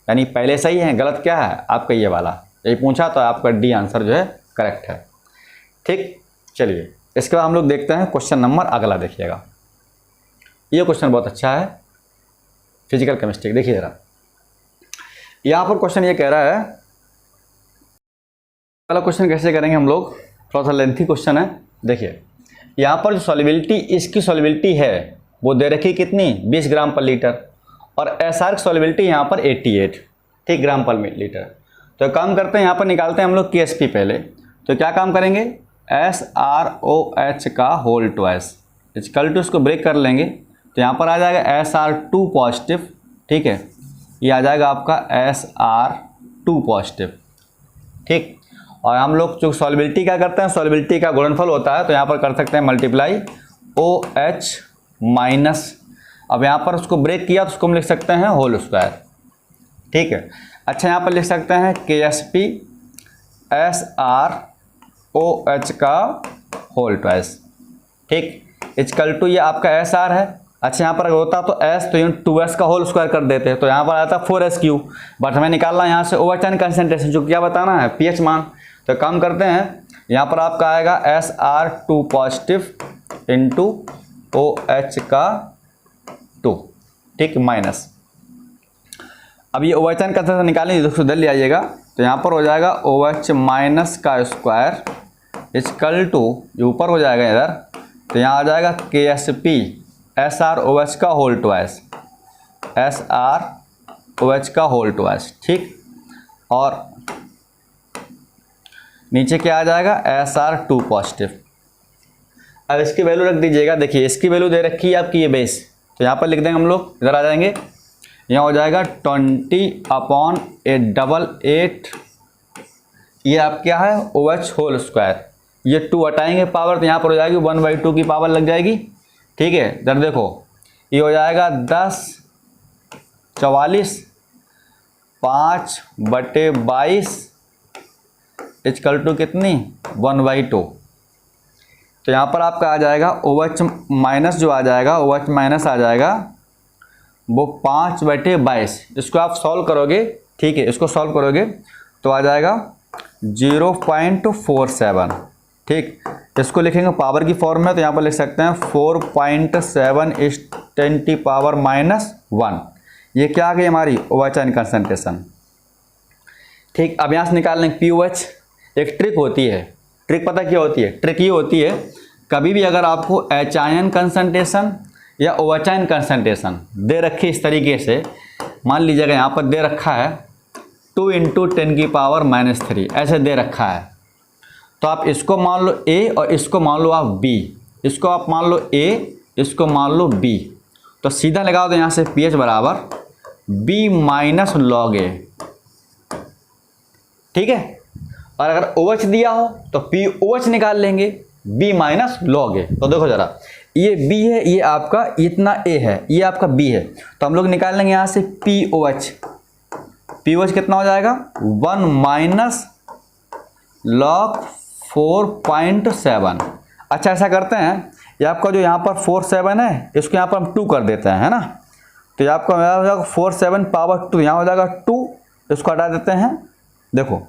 यानी पहले सही है, गलत क्या है आपका ये वाला, यही पूछा तो आपका डी आंसर जो है करेक्ट है, ठीक। चलिए इसके बाद हम लोग देखते हैं क्वेश्चन नंबर अगला, देखिएगा ये क्वेश्चन बहुत अच्छा है, फिजिकल केमिस्ट्री। देखिए जरा, यहाँ पर क्वेश्चन ये कह रहा है, पहला क्वेश्चन कैसे करेंगे हम लोग, थोड़ा सा लेंथी क्वेश्चन है। देखिए यहाँ पर जो सॉल्युबिलिटी, इसकी सॉल्युबिलिटी है वो दे रखी कितनी, 20 ग्राम पर लीटर, और एसआर की सॉल्युबिलिटी यहाँ पर 88, ठीक, ग्राम पर लीटर। तो काम करते हैं, यहाँ पर निकालते हैं हम लोग KSP पहले। तो क्या काम करेंगे, SrOH का होल ट्वाइस इक्वल टू, इसको ब्रेक कर लेंगे तो यहाँ पर आ जाएगा Sr2 पॉजिटिव, ठीक है, ये आ जाएगा आपका Sr2 पॉजिटिव, ठीक। और हम लोग जो सॉल्युबिलिटी क्या करते हैं, सॉल्युबिलिटी का गुणनफल होता है, तो यहाँ पर कर सकते हैं मल्टीप्लाई OH माइनस, अब यहाँ पर उसको ब्रेक किया तो उसको हम लिख सकते हैं होल स्क्वायर, ठीक है। अच्छा, यहाँ पर लिख सकते हैं KSP SrOH का होल ट्वाइस, ठीक, इक्वल टू ये आपका SR है। अच्छा, यहाँ पर अगर होता तो S तो यूँ 2S का होल स्क्वायर कर देते, तो यहाँ पर आता 4SQ, बट हमें निकालना है यहाँ से OH एन कंसनट्रेशन, जो क्या बताना है pH मान। तो काम करते हैं, यहाँ पर आपका आएगा Sr2 पॉजिटिव इंटू OH का 2, ठीक, माइनस। अब ये OH एन कंसनट्रेशन निकालेंगे, तो इधर ले आइएगा, तो यहाँ पर हो जाएगा OH माइनस का स्क्वायर इक्वल टू, ये ऊपर हो जाएगा इधर, तो यहाँ आ जाएगा KSP SrOH का होल ट्वाइस, SrOH का होल ट्वाइस, ठीक। और नीचे क्या आ जाएगा Sr2 पॉजिटिव। अब इसकी वैल्यू रख दीजिएगा, देखिए इसकी वैल्यू दे रखी है आपकी ये बेस, तो यहाँ पर लिख देंगे हम लोग, इधर आ जाएंगे, यहाँ हो जाएगा 20/888, ये आप क्या है OH होल स्क्वायर, ये 2 हटाएंगे पावर, तो यहाँ पर हो जाएगी 1/2 की पावर लग जाएगी, ठीक है। इधर देखो ये हो जाएगा 10/44 5/22 इक्वल टू कितनी 1/2। तो यहाँ पर आपका आ जाएगा OH माइनस, जो आ जाएगा OH माइनस आ जाएगा वो 5/22, इसको आप सॉल्व करोगे, ठीक है, इसको सॉल्व करोगे तो आ जाएगा 0.47, ठीक। इसको लिखेंगे पावर की फॉर्म में, तो यहाँ पर लिख सकते हैं 4.7 × 10⁻⁻1, ये क्या आ गई हमारी OH एन कंसनट्रेशन, ठीक। अब यहाँ से निकाल लेंगे POH। एक ट्रिक होती है, ट्रिक पता क्या होती है, ट्रिक ये होती है, कभी भी अगर आपको HIN कंसनट्रेशन या OH एन कंसनट्रेशन दे रखी इस तरीके से, मान लीजिएगा यहाँ पर दे रखा है 2 × 10⁻⁻3, ऐसे दे रखा है, तो आप इसको मान लो A और इसको मान लो आप B, इसको आप मान लो A, इसको मान लो B, तो सीधा लगाओ, तो यहाँ से pH बराबर B माइनस लॉग A, ठीक है। और अगर OH दिया हो तो POH निकाल लेंगे B माइनस लॉग A। तो देखो जरा, ये B है, ये आपका इतना A है, ये आपका B है, तो हम लोग निकाल लेंगे यहाँ से POH। POH कितना हो जाएगा 1 माइनस लॉग 4.7। अच्छा, ऐसा करते हैं, ये आपका जो यहाँ पर 47 है, इसको यहाँ पर हम 2 कर देते हैं, है ना, तो ये आपका हो जाएगा 47 पावर 2, यहाँ हो जाएगा 2, इसको हटा देते हैं। देखो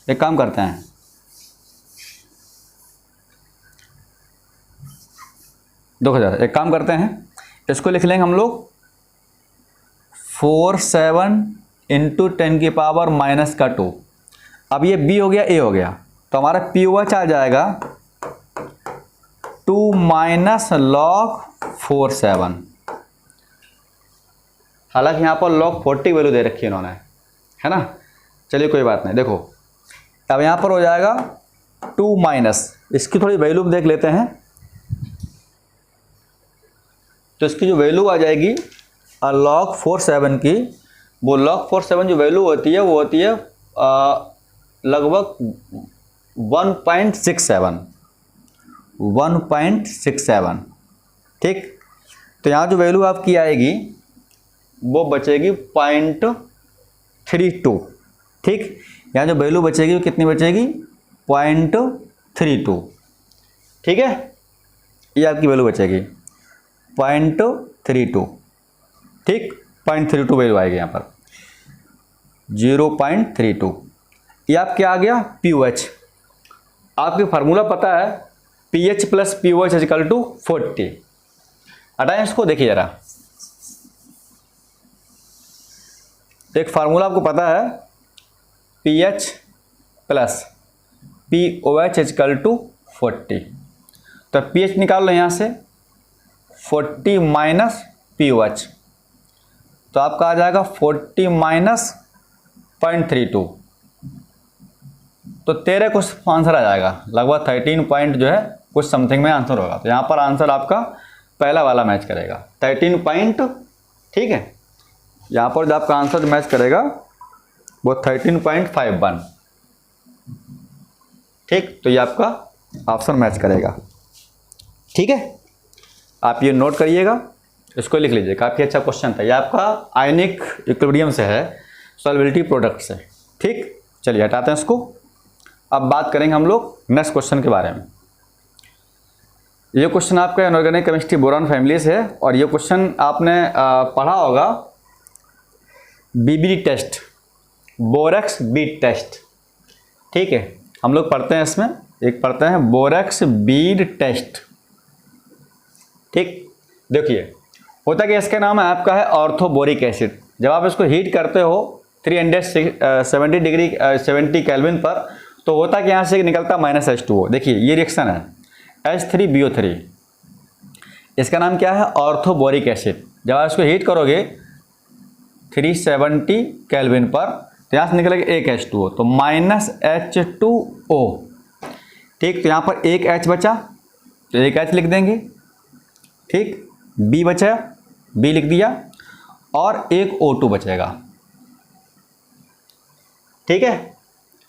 एक काम करते हैं, देखो जरा, एक काम करते हैं, इसको लिख लेंगे हम लोग 47 × 10⁻⁻2। अब ये B हो गया, A हो गया, तो हमारा POH आ जाएगा 2 माइनस लॉग 47। हालांकि यहाँ पर लॉग 40 वैल्यू दे रखी है इन्होंने, है ना, चलिए कोई बात नहीं। देखो अब यहाँ पर हो जाएगा 2 माइनस, इसकी थोड़ी वैल्यू देख लेते हैं, तो इसकी जो वैल्यू आ जाएगी लॉग 47 की, वो लॉग 47 जो वैल्यू होती है वो होती है लगभग 1.67, ठीक। तो यहाँ जो वैल्यू आपकी आएगी वो बचेगी 0.32, ठीक। यहाँ जो वैल्यू बचेगी वो कितनी बचेगी 0.32, ठीक है, ये आपकी वैल्यू बचेगी 0.32, ठीक, 0.32 वैल्यू आएगी यहाँ पर 0.32। ये आप क्या आ गया POH। आपकी फार्मूला पता है pH plus POH equal to 40। हटाएं इसको, देखिए जरा, एक फार्मूला आपको पता है pH plus POH equal to 40, तो pH निकाल लो यहाँ से 40 माइनस POH, तो आपका आ जाएगा 40 माइनस 0.32, तो तेरे कुछ आंसर आ जाएगा, लगभग 13 पॉइंट जो है कुछ समथिंग में आंसर होगा। तो यहाँ पर आंसर आपका पहला वाला मैच करेगा 13 पॉइंट, ठीक है। यहाँ पर जो आपका आंसर मैच करेगा वो 13.51, ठीक। तो ये आपका ऑप्शन मैच करेगा, ठीक है। आप ये नोट करिएगा, इसको लिख लीजिए, काफ़ी अच्छा क्वेश्चन था। ये आपका आयनिक इक्विलिब्रियम से है, सॉल्युबिलिटी प्रोडक्ट से, ठीक। चलिए हटाते हैं इसको। अब बात करेंगे हम लोग नेक्स्ट क्वेश्चन के बारे में। ये क्वेश्चन आपका इनऑर्गेनिक केमिस्ट्री बोरॉन फैमिली से है, और ये क्वेश्चन आपने पढ़ा होगा बीबी टेस्ट, बोरेक्स बीड टेस्ट, ठीक है। हम लोग पढ़ते हैं इसमें, एक पढ़ते हैं बोरेक्स बीड टेस्ट, ठीक। देखिए होता कि इसका नाम है आपका है ऑर्थोबोरिक एसिड। जब आप इसको हीट करते हो 370 डिग्री 70 केल्विन पर, तो होता कि यहाँ से निकलता -H2O। देखिए ये रिएक्शन है H3BO3, इसका नाम क्या है ऑर्थोबोरिक एसिड। जब आप इसको हीट करोगे 370 केल्विन पर, तो यहाँ से निकलेगा एक H2O, तो -H2O, ठीक। तो यहाँ पर एक H बचा, तो एक H लिख देंगे, ठीक। B बचा, B लिख दिया, और एक O2 बचेगा, ठीक है।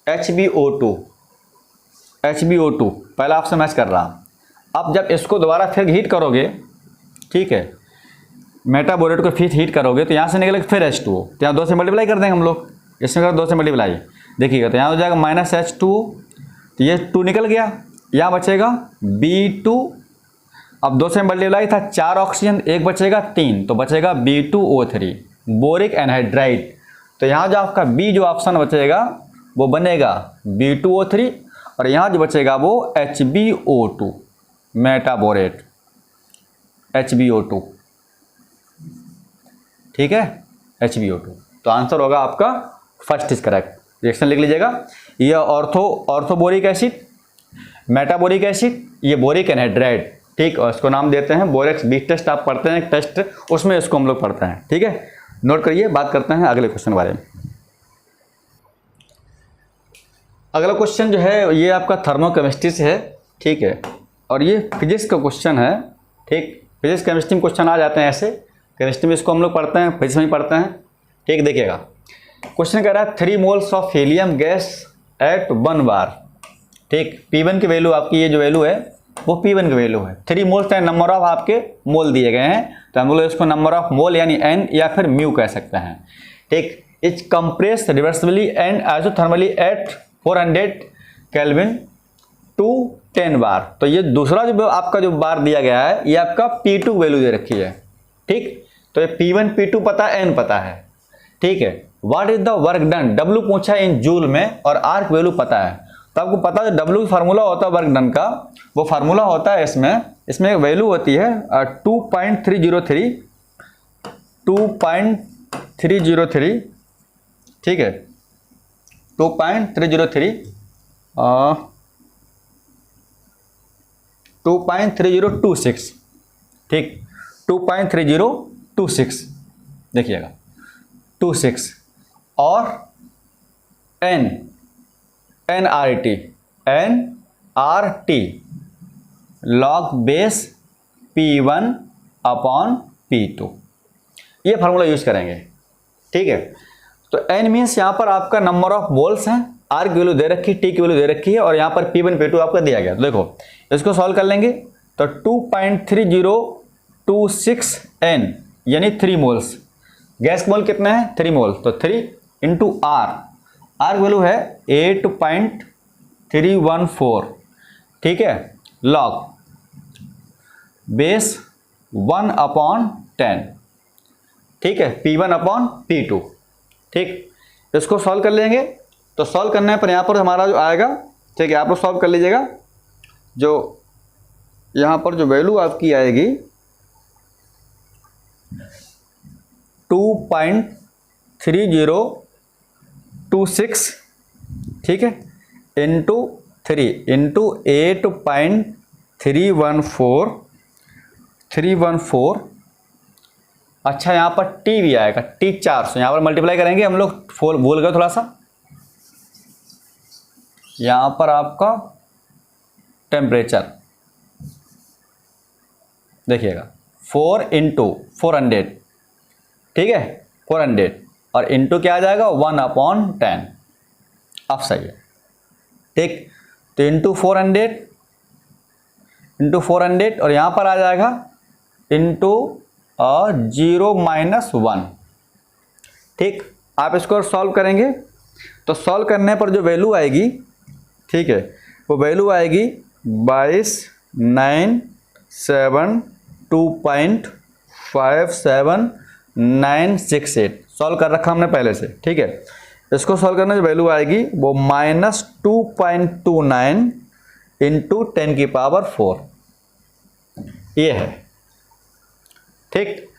HbO2 पहला ऑप्शन मैच कर रहा। अब जब इसको दोबारा फिर हीट करोगे, ठीक है, मेटाबोरेट को फिर हीट करोगे, तो यहाँ से निकलेगा फिर H2O, तो यहाँ 2 से मल्टीप्लाई कर देंगे हम लोग, इसमें कर 2 से मल्टीप्लाई, देखिएगा तो यहाँ हो जाएगा -H2O, तो ये 2 निकल गया, यहाँ बचेगा B2। अब 2 से मल्टीप्लाई था, 4 ऑक्सीजन, एक बचेगा 3, तो बचेगा B2O3 बोरिक एनहाइड्राइड। तो यहाँ जो आपका B जो ऑप्शन बचेगा वो बनेगा B2O3, और यहाँ जो बचेगा वो HbO2 मेटाबोरेट HbO2, ठीक है, HbO2। तो आंसर होगा आपका फर्स्ट इज करेक्ट। रिएक्शन लिख लीजिएगा, ये ऑर्थोबोरिक एसिड, मेटाबोरिक एसिड, ये बोरिक एनहाइड्राइड, ठीक। और इसको नाम देते हैं बोरेक्स बीड टेस्ट। आप पढ़ते हैं टेस्ट, उसमें इसको हम लोग पढ़ते हैं, ठीक है। नोट करिए। बात करते हैं अगले क्वेश्चन के बारे में। अगला क्वेश्चन जो है ये आपका थर्मोकेमिस्ट्री से है, ठीक है, और ये फिजिक्स का क्वेश्चन है, ठीक। फिजिक्स केमिस्ट्री में क्वेश्चन आ जाते हैं ऐसे, केमिस्ट्री में इसको हम लोग पढ़ते हैं, फिजिक्स में पढ़ते हैं, ठीक। देखिएगा क्वेश्चन कह रहा है 3 moles of helium gas at 1 बार, ठीक। P1 की वैल्यू आपकी ये जो वैल्यू है वो P1 की वैल्यू है। 3 मोल्स है, नंबर ऑफ आपके मोल दिए गए हैं, तो हम लोग इसको नंबर ऑफ मोल यानी N या फिर म्यू कह सकते हैं, ठीक। Is compressed reversibly and isothermally at 400 kelvin to 10 bar. तो ये दूसरा जो आपका जो बार दिया गया है ये आपका P2 वैल्यू दे रखी है, ठीक। तो ये P1 P2 पता है, N पता है, ठीक है। What is the work done, W पूछा इन जूल में, और R वैल्यू पता है। तो आपको पता है W फार्मूला होता है वर्क डन का, वो फार्मूला होता है इसमें एक वैल्यू होती है 2.303, ठीक है, 2.3026, ठीक, 2.3026, देखिएगा 26, और NRT log base P1 upon P2, ये फार्मूला यूज करेंगे, ठीक है। तो N मीन्स यहाँ पर आपका नंबर ऑफ मोल्स हैं, R की वैल्यू दे रखी है, T की वैल्यू दे रखी है, और यहाँ पर P1 P2 आपका दिया गया। तो देखो इसको सॉल्व कर लेंगे, तो 2.3026 N यानी 3 मोल्स, गैस मोल कितने हैं 3 मोल, तो 3 इंटू R वैल्यू है 8.314, ठीक है, लॉग बेस 1 अपॉन 10, ठीक है, P1 अपॉन P2, ठीक। इसको सॉल्व कर लेंगे, तो सॉल्व करने पर यहाँ पर हमारा जो आएगा, ठीक है, आप लोग सॉल्व कर लीजिएगा, जो यहाँ पर जो वैल्यू आपकी आएगी 2.3026, ठीक है, इंटू 3 इंटू 8.314, अच्छा यहाँ पर T भी आएगा, T 400, यहाँ पर मल्टीप्लाई करेंगे हम लोग, 4 भूल गए थोड़ा सा, यहाँ पर आपका टेम्परेचर देखिएगा 4 इंटू 400, ठीक है 400 और इंटू क्या आ जाएगा 1/10। अब सही है, ठीक। तो इंटू 400 और यहाँ पर आ जाएगा इंटू 0-1, ठीक। आप इसको सॉल्व करेंगे तो सॉल्व करने पर जो वैल्यू आएगी, ठीक है, वो वैल्यू आएगी 22,972.57968। सॉल्व कर रखा हमने पहले से, ठीक है। इसको सॉल्व करने जो वैल्यू आएगी वो -2.29 इंटू 10⁴ ये है, ठीक।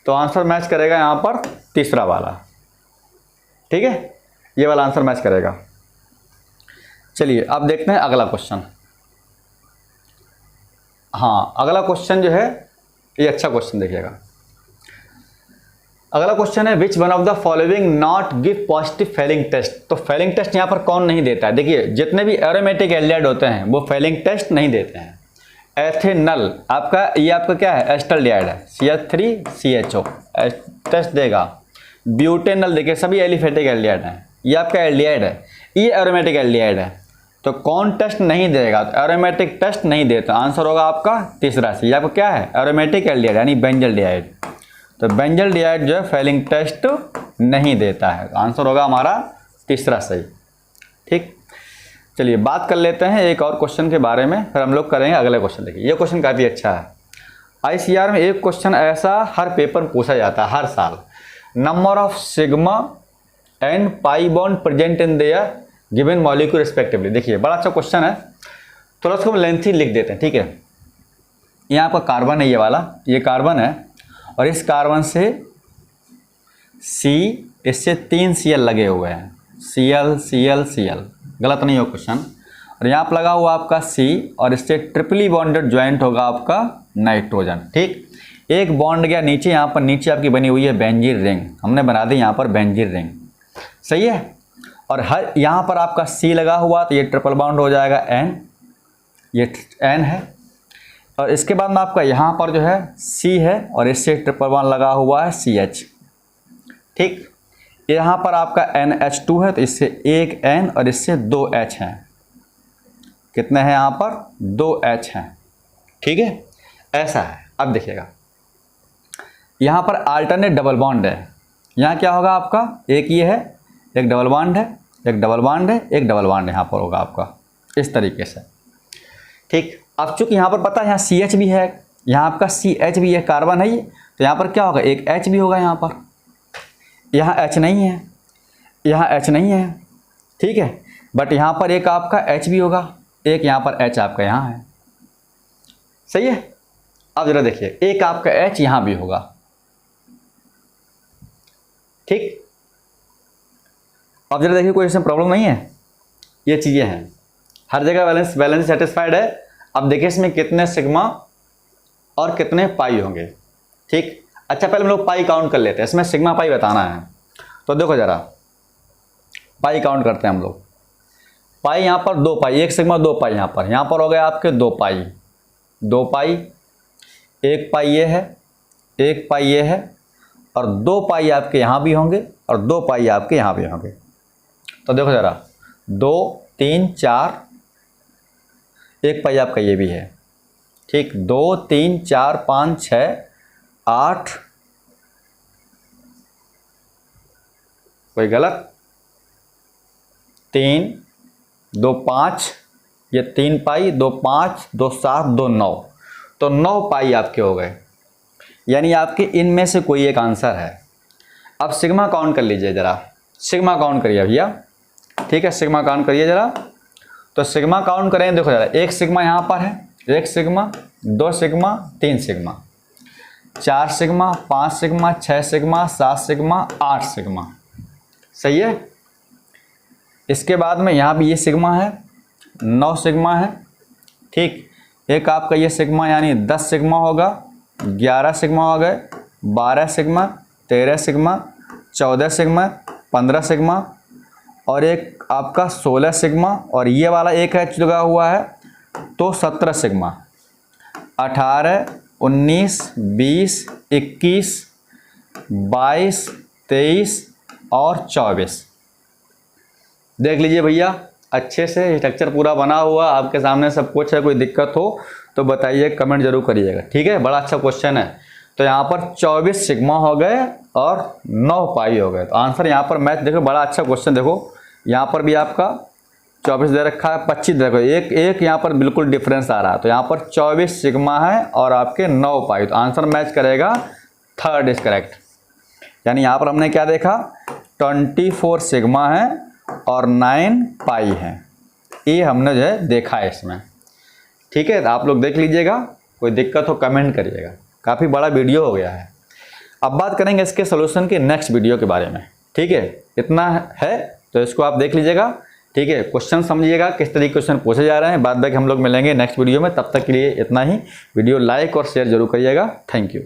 तो आंसर मैच करेगा यहाँ पर तीसरा वाला, ठीक है, ये वाला आंसर मैच करेगा। चलिए अब देखते हैं अगला क्वेश्चन। हाँ, अगला क्वेश्चन जो है ये अच्छा क्वेश्चन देखिएगा। अगला क्वेश्चन है which one of the following not give positive Fehling test. तो फेलिंग टेस्ट यहाँ पर कौन नहीं देता है? देखिए जितने भी एरोमेटिक एल्डिहाइड होते हैं वो फेलिंग टेस्ट नहीं देते हैं। एथेनल आपका ये आपका क्या है? एस्टल्डिहाइड है, CH3CHO टेस्ट देगा। ब्यूटेनल देखिए सभी एलिफेटिक एल्डिहाइड हैं, ये आपका एल्डिहाइड है, ये एरोमेटिक एल्डिहाइड है, तो कौन टेस्ट नहीं देगा? तो एरोमेटिक टेस्ट नहीं देता। आंसर होगा आपका तीसरा सी। आपको क्या है? एरोमेटिक एल्डिहाइड यानी बेंजल्डिहाइड। तो बेंजल्डिहाइड जो है फेलिंग टेस्ट नहीं देता है, तो आंसर होगा हमारा तीसरा सही, ठीक। चलिए बात कर लेते हैं एक और क्वेश्चन के बारे में, फिर हम लोग करेंगे अगले क्वेश्चन। देखिए ये क्वेश्चन काफ़ी अच्छा है। ICR में एक क्वेश्चन ऐसा हर पेपर में पूछा जाता है हर साल, number of sigma and pi bond present in their given molecule respectively. देखिए बड़ा अच्छा क्वेश्चन है, थोड़ा उसको हम लेंथी लिख देते हैं, ठीक है। यहाँ आपका कार्बन है, ये वाला ये कार्बन है और इस कार्बन से C, इससे 3 Cl लगे हुए हैं, Cl, गलत नहीं हो क्वेश्चन। और यहाँ पर लगा हुआ आपका C और इससे ट्रिपली बॉन्डेड ज्वाइंट होगा आपका नाइट्रोजन, ठीक। एक बॉन्ड गया नीचे, यहाँ पर नीचे आपकी बनी हुई है बेंजीन रिंग, हमने बना दी यहाँ पर बेंजीन रिंग, सही है। और हर यहाँ पर आपका C लगा हुआ तो ये ट्रिपल बॉन्ड हो जाएगा N, ये N है। और इसके बाद में आपका यहाँ पर जो है C है और इससे ट्रिपल बॉन्ड लगा हुआ है CH, ठीक। यहाँ पर आपका NH2 है तो इससे एक N और इससे 2 H हैं। कितने हैं यहाँ पर? 2 H हैं, ठीक है, ऐसा है। अब देखिएगा यहाँ पर अल्टरनेट डबल बॉन्ड है, यहाँ क्या होगा आपका? एक ये है, एक डबल बॉन्ड है, एक डबल बॉन्ड है, एक डबल बॉन्ड यहाँ पर होगा आपका इस तरीके से, ठीक। अब चूंकि यहाँ पर पता है यहाँ CH भी है, यहाँ आपका CH भी है, कार्बन है ये, तो यहाँ पर क्या होगा? एक H भी होगा यहाँ पर, यहाँ H नहीं है, यहाँ H नहीं है, ठीक है। बट यहाँ पर एक आपका H भी होगा, एक यहाँ पर H आपका यहाँ है, सही है। अब जरा देखिए एक आपका H यहाँ भी होगा, ठीक। अब जरा देखिए कोई इसमें प्रॉब्लम नहीं है, ये चीज़ें हैं, हर जगह बैलेंस सेटिस्फाइड है। अब देखिए इसमें कितने सिग्मा और कितने पाई होंगे, ठीक। अच्छा पहले हम लोग पाई काउंट कर लेते हैं, इसमें सिग्मा पाई बताना है। तो देखो जरा पाई काउंट करते हैं हम लोग। पाई यहाँ पर 2 पाई, एक सिग्मा 2 पाई, यहाँ पर हो गए आपके 2 पाई, 2 पाई, एक पाई ये है, एक पाई ये है और 2 पाई आपके यहाँ भी होंगे और 2 पाई आपके यहाँ भी होंगे। तो देखो ज़रा 2 3 4, एक पाई आपका ये भी है, ठीक। 2 3 4 5 6 8, कोई गलत, 3 2 5, ये 3 पाई, 2 5 2 7 2 9, तो 9 पाई आपके हो गए, यानी आपके इनमें से कोई एक आंसर है। अब सिग्मा काउंट कर लीजिए जरा, सिग्मा काउंट करिए भैया, ठीक है, सिग्मा काउंट करिए जरा। तो सिग्मा काउंट करें, देखो जरा एक सिग्मा यहाँ पर है, एक sigma, 2 sigma, 3 sigma, 4 sigma, 5 sigma, 6 sigma, 7 sigma, 8 sigma, सही है। इसके बाद में यहाँ भी ये सिग्मा है, 9 सिग्मा है, ठीक। एक आपका ये सिग्मा यानी 10 सिग्मा होगा, 11 सिग्मा हो गए, 12 सिग्मा, 13 सिग्मा, 14 सिग्मा, 15 सिग्मा और एक आपका 16 सिग्मा, और ये वाला एक है लगा हुआ है तो 17 सिग्मा। 18, 19, 20, 21, 22, 23 और 24। देख लीजिए भैया, अच्छे से स्ट्रक्चर पूरा बना हुआ आपके सामने सब कुछ है। कोई दिक्कत हो तो बताइए, कमेंट जरूर करिएगा, ठीक है। बड़ा अच्छा क्वेश्चन है। तो यहाँ पर 24 सिग्मा हो गए और 9 पाई हो गए। तो आंसर यहाँ पर मैच देखो, बड़ा अच्छा क्वेश्चन। देखो यहाँ पर भी आपका 24 दे रखा है, 25 देखो, एक यहाँ पर बिल्कुल डिफरेंस आ रहा है। तो यहाँ पर 24 सिग्मा है और आपके 9 पाई। तो आंसर मैच करेगा, थर्ड इज करेक्ट। यानी यहाँ पर हमने क्या देखा, 24 सिग्मा है और 9 पाई है। ये हमने जो है देखा है इसमें, ठीक है। तो आप लोग देख लीजिएगा, कोई दिक्कत हो कमेंट करिएगा। काफ़ी बड़ा वीडियो हो गया है। अब बात करेंगे इसके सोल्यूशन के नेक्स्ट वीडियो के बारे में, ठीक है। इतना है तो इसको आप देख लीजिएगा, ठीक है। क्वेश्चन समझिएगा किस तरीके क्वेश्चन पूछे जा रहे हैं। बाद में हम लोग मिलेंगे नेक्स्ट वीडियो में। तब तक के लिए इतना ही। वीडियो लाइक और शेयर जरूर करिएगा। Thank you.